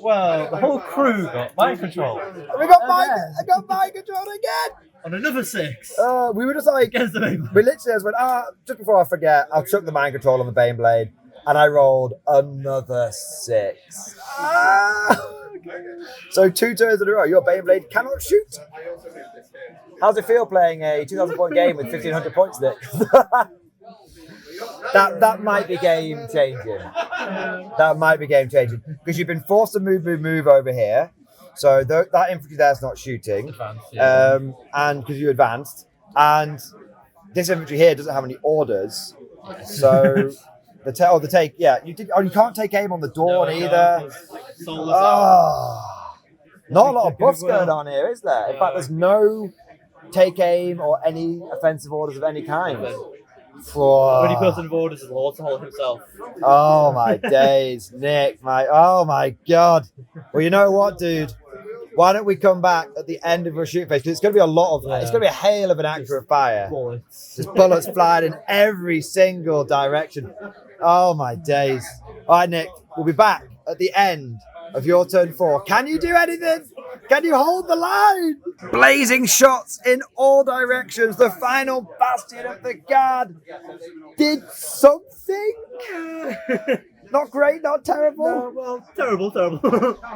Well, the whole crew got mind control. I got mind control again! On another 6. We were just like, Against the Baneblade. we literally just went, just before I forget, I'll chuck the mind control on the Baneblade, and I rolled another 6. So 2 turns in a row, your Baneblade cannot shoot. How's it feel playing a 2,000 point game with 1,500 points, Nick? That might be game changing. That might be game changing because you've been forced to move over here. So that infantry there's not shooting, and because you advanced, and this infantry here doesn't have any orders. So the take, yeah, you can't take aim on the Dorn either. Not a lot of buffs going on here, is there? In fact, there's no take aim or any offensive orders of any kind. The only person of orders is Lord Soul himself. Oh my days, Nick, oh my god. Well, you know what, dude? Why don't we come back at the end of your shoot phase? Because it's going to be it's going to be a hail of an accurate fire. Just bullets flying in every single direction. Oh my days. All right, Nick, we'll be back at the end of your turn 4. Can you do anything? Can you hold the line? Blazing shots in all directions. The final bastion of the guard did something. Not great, not terrible. No, well, terrible.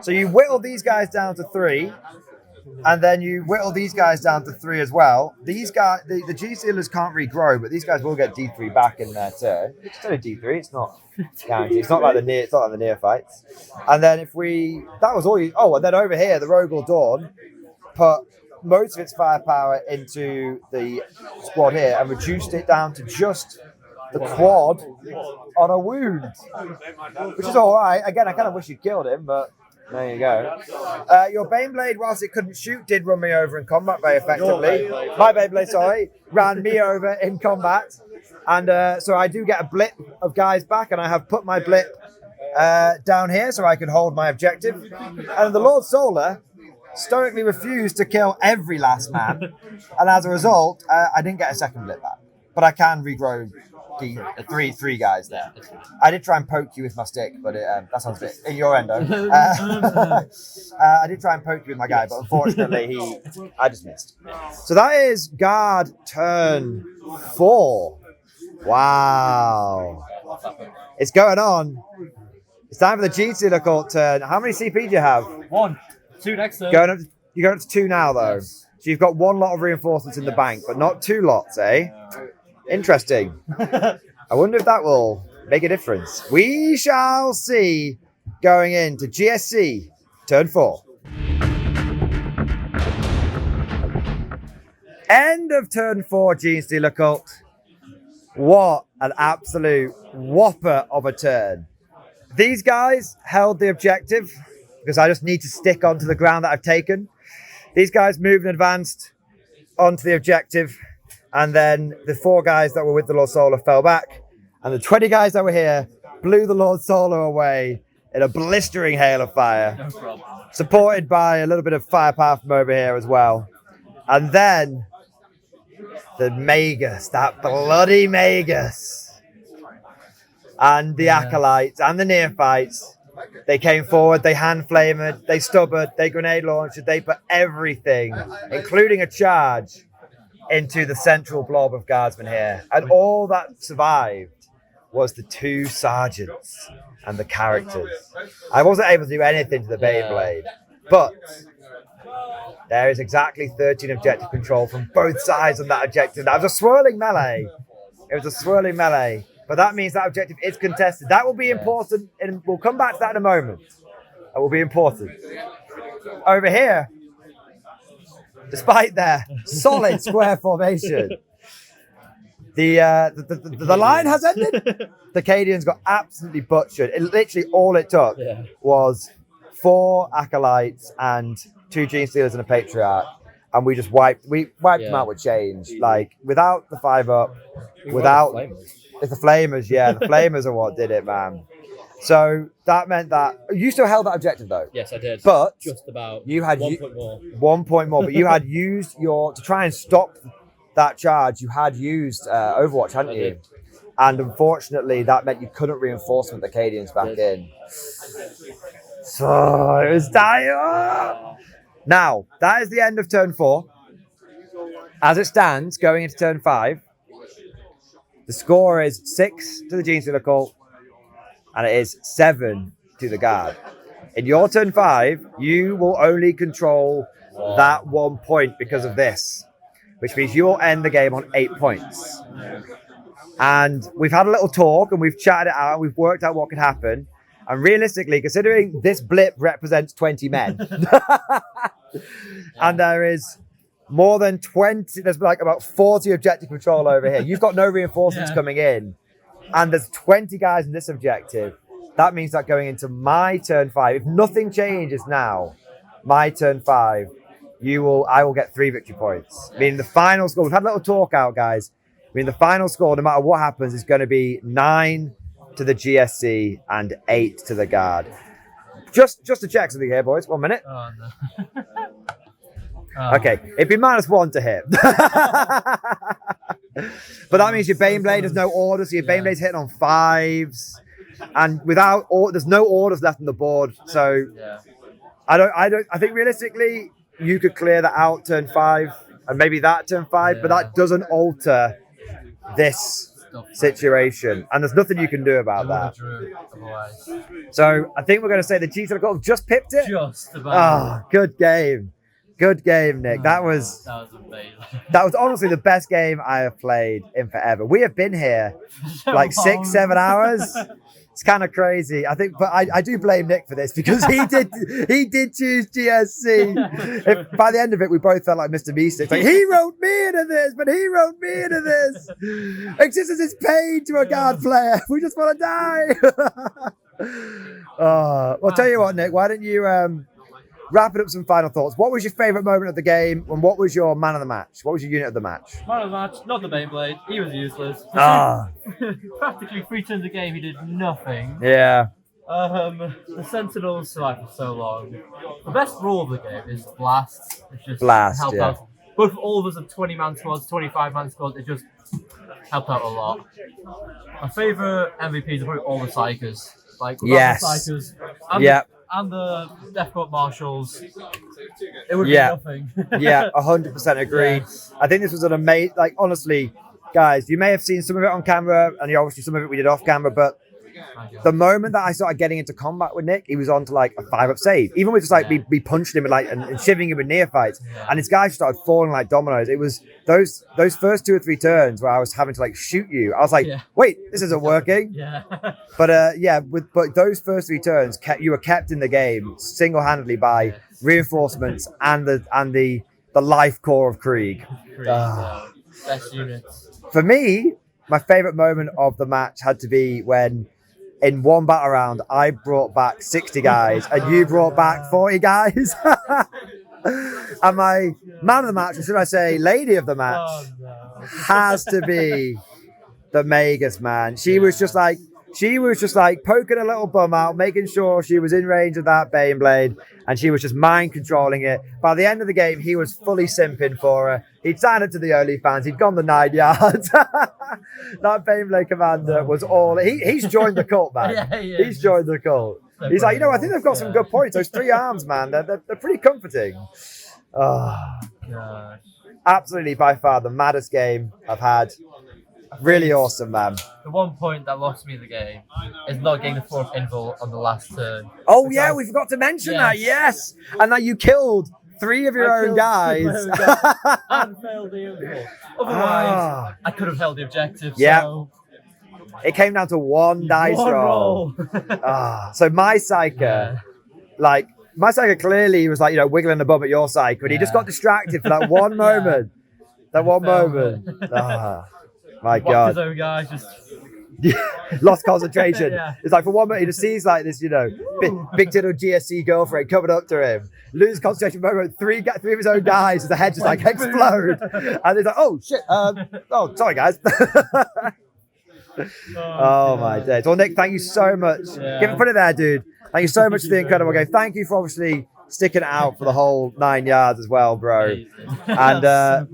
So you whittle these guys down to 3, and then you whittle these guys down to 3 as well. These guys, the Genestealers can't regrow, but these guys will get D3 back in their turn. It's only D3. It's not guaranteed. It's not like the Neophytes. And then that was all you. Oh, and then over here, the Rogal Dorn put most of its firepower into the squad here and reduced it down to just the quad on a wound, which is all right. Again, I kind of wish you'd killed him, but there you go. Your Baneblade, whilst it couldn't shoot, did run me over in combat very effectively. My Baneblade, sorry, ran me over in combat. And so I do get a blip of guys back, and I have put my blip down here so I can hold my objective. And the Lord Solar stoically refused to kill every last man. And as a result, I didn't get a second blip back. But I can regrow three guys there. I did try and poke you with my stick, but that sounds a bit in your endo. I did try and poke you with my guy, but unfortunately I just missed. So that is guard turn 4. Wow. It's going on. It's time for the Genestealer cult turn. How many CP do you have? 1. 2 next turn. You're going up to 2 now, though. Yes. So you've got 1 lot of reinforcements in the bank, but not 2 lots, eh? Interesting. I wonder if that will make a difference. We shall see going into GSC turn 4. End of turn 4, Genestealer cult. What an absolute whopper of a turn. These guys held the objective because I just need to stick onto the ground that I've taken. These guys moved and advanced onto the objective. And then the 4 guys that were with the Lord Solar fell back. And the 20 guys that were here blew the Lord Solar away in a blistering hail of fire. No problem. Supported by a little bit of firepower from over here as well. And then the Magus, that bloody Magus. And the Acolytes and the Neophytes. They came forward, they hand-flamed, they stubbered, they grenade launched, they put everything, including a charge, into the central blob of guardsmen here. And all that survived was the 2 sergeants and the characters. I wasn't able to do anything to the BANEBLADE, but there is exactly 13 objective control from both sides on that objective. That was a swirling melee. It was a swirling melee, but that means that objective is contested. That will be important, and we'll come back to that in a moment. That will be important. Over here, despite their solid square formation, the line has ended. The Cadians got absolutely butchered. Literally all it took was 4 Acolytes and 2 Genestealers and a Patriach, and we just wiped them out with change. Like, without the 5-up, without it's the Flamers, the Flamers are what did it, man. So that meant that you still held that objective though. Yes, I did. But just about you had 1 point more. 1 point more, but you had used to try and stop that charge. You had used Overwatch, hadn't you? Did. And unfortunately, that meant you couldn't reinforcement the Cadians back in. So it was dire. Now that is the end of turn 4. As it stands, going into turn 5, the score is 6 to the Genestealer cult, and it is 7 to the guard. In your turn 5, you will only control that 1 point because of this, which means you will end the game on 8 points. And we've had a little talk and we've chatted it out. We've worked out what could happen. And realistically, considering this blip represents 20 men, and there is more than 20, there's like about 40 objective control over here. You've got no reinforcements coming in. And there's 20 guys in this objective. That means that going into my turn 5, if nothing changes now, my turn 5, I will get 3 victory points. Meaning the final score, we've had a little talk out, guys. The final score, no matter what happens, is going to be 9 to the GSC and 8 to the guard. Just to check something here, boys. 1 minute. Oh, no. Okay, it'd be -1 to hit. But that means your Baneblade has no orders, so your Baneblade's hitting on 5s. And there's no orders left on the board. So I think realistically, you could clear that out turn 5 and maybe that turn 5, but that doesn't alter this situation. And there's nothing you can do about that. So I think we're going to say the Genestealer Cult just pipped it. Just about. Oh, good game. Good game, Nick. That was amazing. That was honestly the best game I have played in forever. We have been here like 6-7 hours. It's kind of crazy. I think, but I do blame Nick for this because he did choose GSC. By the end of it, we both felt like Mr. Meestick. Like, he wrote me into this, but he wrote me into this. Existence is paid to a guard player. We just want to die. Well, tell you what, Nick, why don't you wrapping up some final thoughts. What was your favourite moment of the game, and what was your man of the match? What was your unit of the match? Man of the match, not the Baneblade. He was useless. Practically 3 turns a game, he did nothing. Yeah. The Sentinels survived for so long. The best rule of the game is Blast. It's just Blast, helped out. Both all of us have 20-man squads, 25-man squads. It just helped out a lot. My favourite MVPs are probably all the Psykers. Like, yes. The Psykers. And the Death Corp Marshalls, it would be nothing. 100% agreed. Yes. I think this was an amazing, like, honestly, guys, you may have seen some of it on camera, and obviously some of it we did off camera, but the moment that I started getting into combat with Nick, he was on to like a 5-up save. Even with just like we punched him and shivving him with Neophytes, and his guys started falling like dominoes. It was those first 2 or 3 turns where I was having to like shoot you. I was like, wait, this isn't working. But but those first 3 turns, you were kept in the game single-handedly by reinforcements and the life core of Krieg. Best units. For me, my favorite moment of the match had to be when, in one battle round, I brought back 60 guys and you brought back 40 guys. And my man of the match, or should I say lady of the match, has to be the Magus, man. She was just like poking a little bum out, making sure she was in range of that Baneblade, and she was just mind controlling it. By the end of the game, he was fully simping for her. He'd signed up to the OnlyFans. He'd gone the 9 yards. That Baneblade commander was all. He's joined the cult, man. He's joined the cult. He's like, I think they've got some good points. Those 3 arms, man, they're pretty comforting. Oh, absolutely, by far the maddest game I've had Really awesome, man. The one point that lost me the game is not getting the 4th invul on the last turn. Oh yeah, we forgot to mention that. Yes, and that you killed 3 of your own guys. And failed the invul. Otherwise, I could have held the objective. Yeah. So It came down to one dice roll. So my Psyker, my Psyker clearly was wiggling the bum at your Psyker, but he just got distracted for that one moment. That one moment. My God. His own guys just lost concentration. Yeah. It's like for one minute he just sees like this, big little GSC girlfriend coming up to him. Lose concentration moment. Three of his own guys, the head just explode. And he's like, oh shit. Oh, sorry guys. Oh my days. Well, Nick, thank you so much. Yeah. Put it there, dude. Thank you so much for the incredible game. Thank you for obviously sticking it out for the whole 9 yards as well, bro. And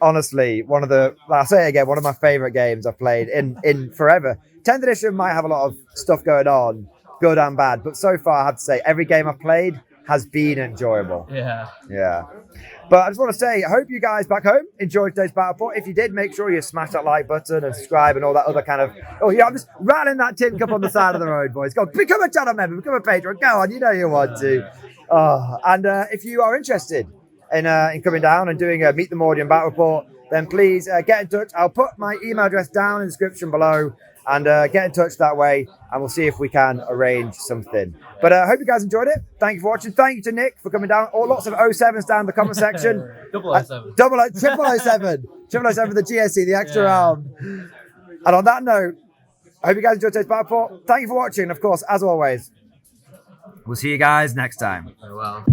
honestly, I'll say it again, one of my favorite games I've played in forever. 10th edition might have a lot of stuff going on, good and bad, but so far I have to say every game I've played has been enjoyable. Yeah. But I just want to say, I hope you guys back home enjoyed today's battle report. If you did, make sure you smash that like button and subscribe and all that other kind of... Oh, yeah, I'm just rattling that tin cup on the side of the road, boys. Go, become a channel member, become a patron. Go on, you know you want to. And if you are interested in coming down and doing a Meet the Mordian battle report, then please get in touch. I'll put my email address down in the description below and get in touch that way, and we'll see if we can arrange something. But I hope you guys enjoyed it. Thank you for watching. Thank you to Nick for coming down. Lots of 07s down in the comment section. 007. 007. 007, the GSC, the extra arm. And on that note, I hope you guys enjoyed today's battle report. Thank you for watching. Of course, as always, we'll see you guys next time. Farewell.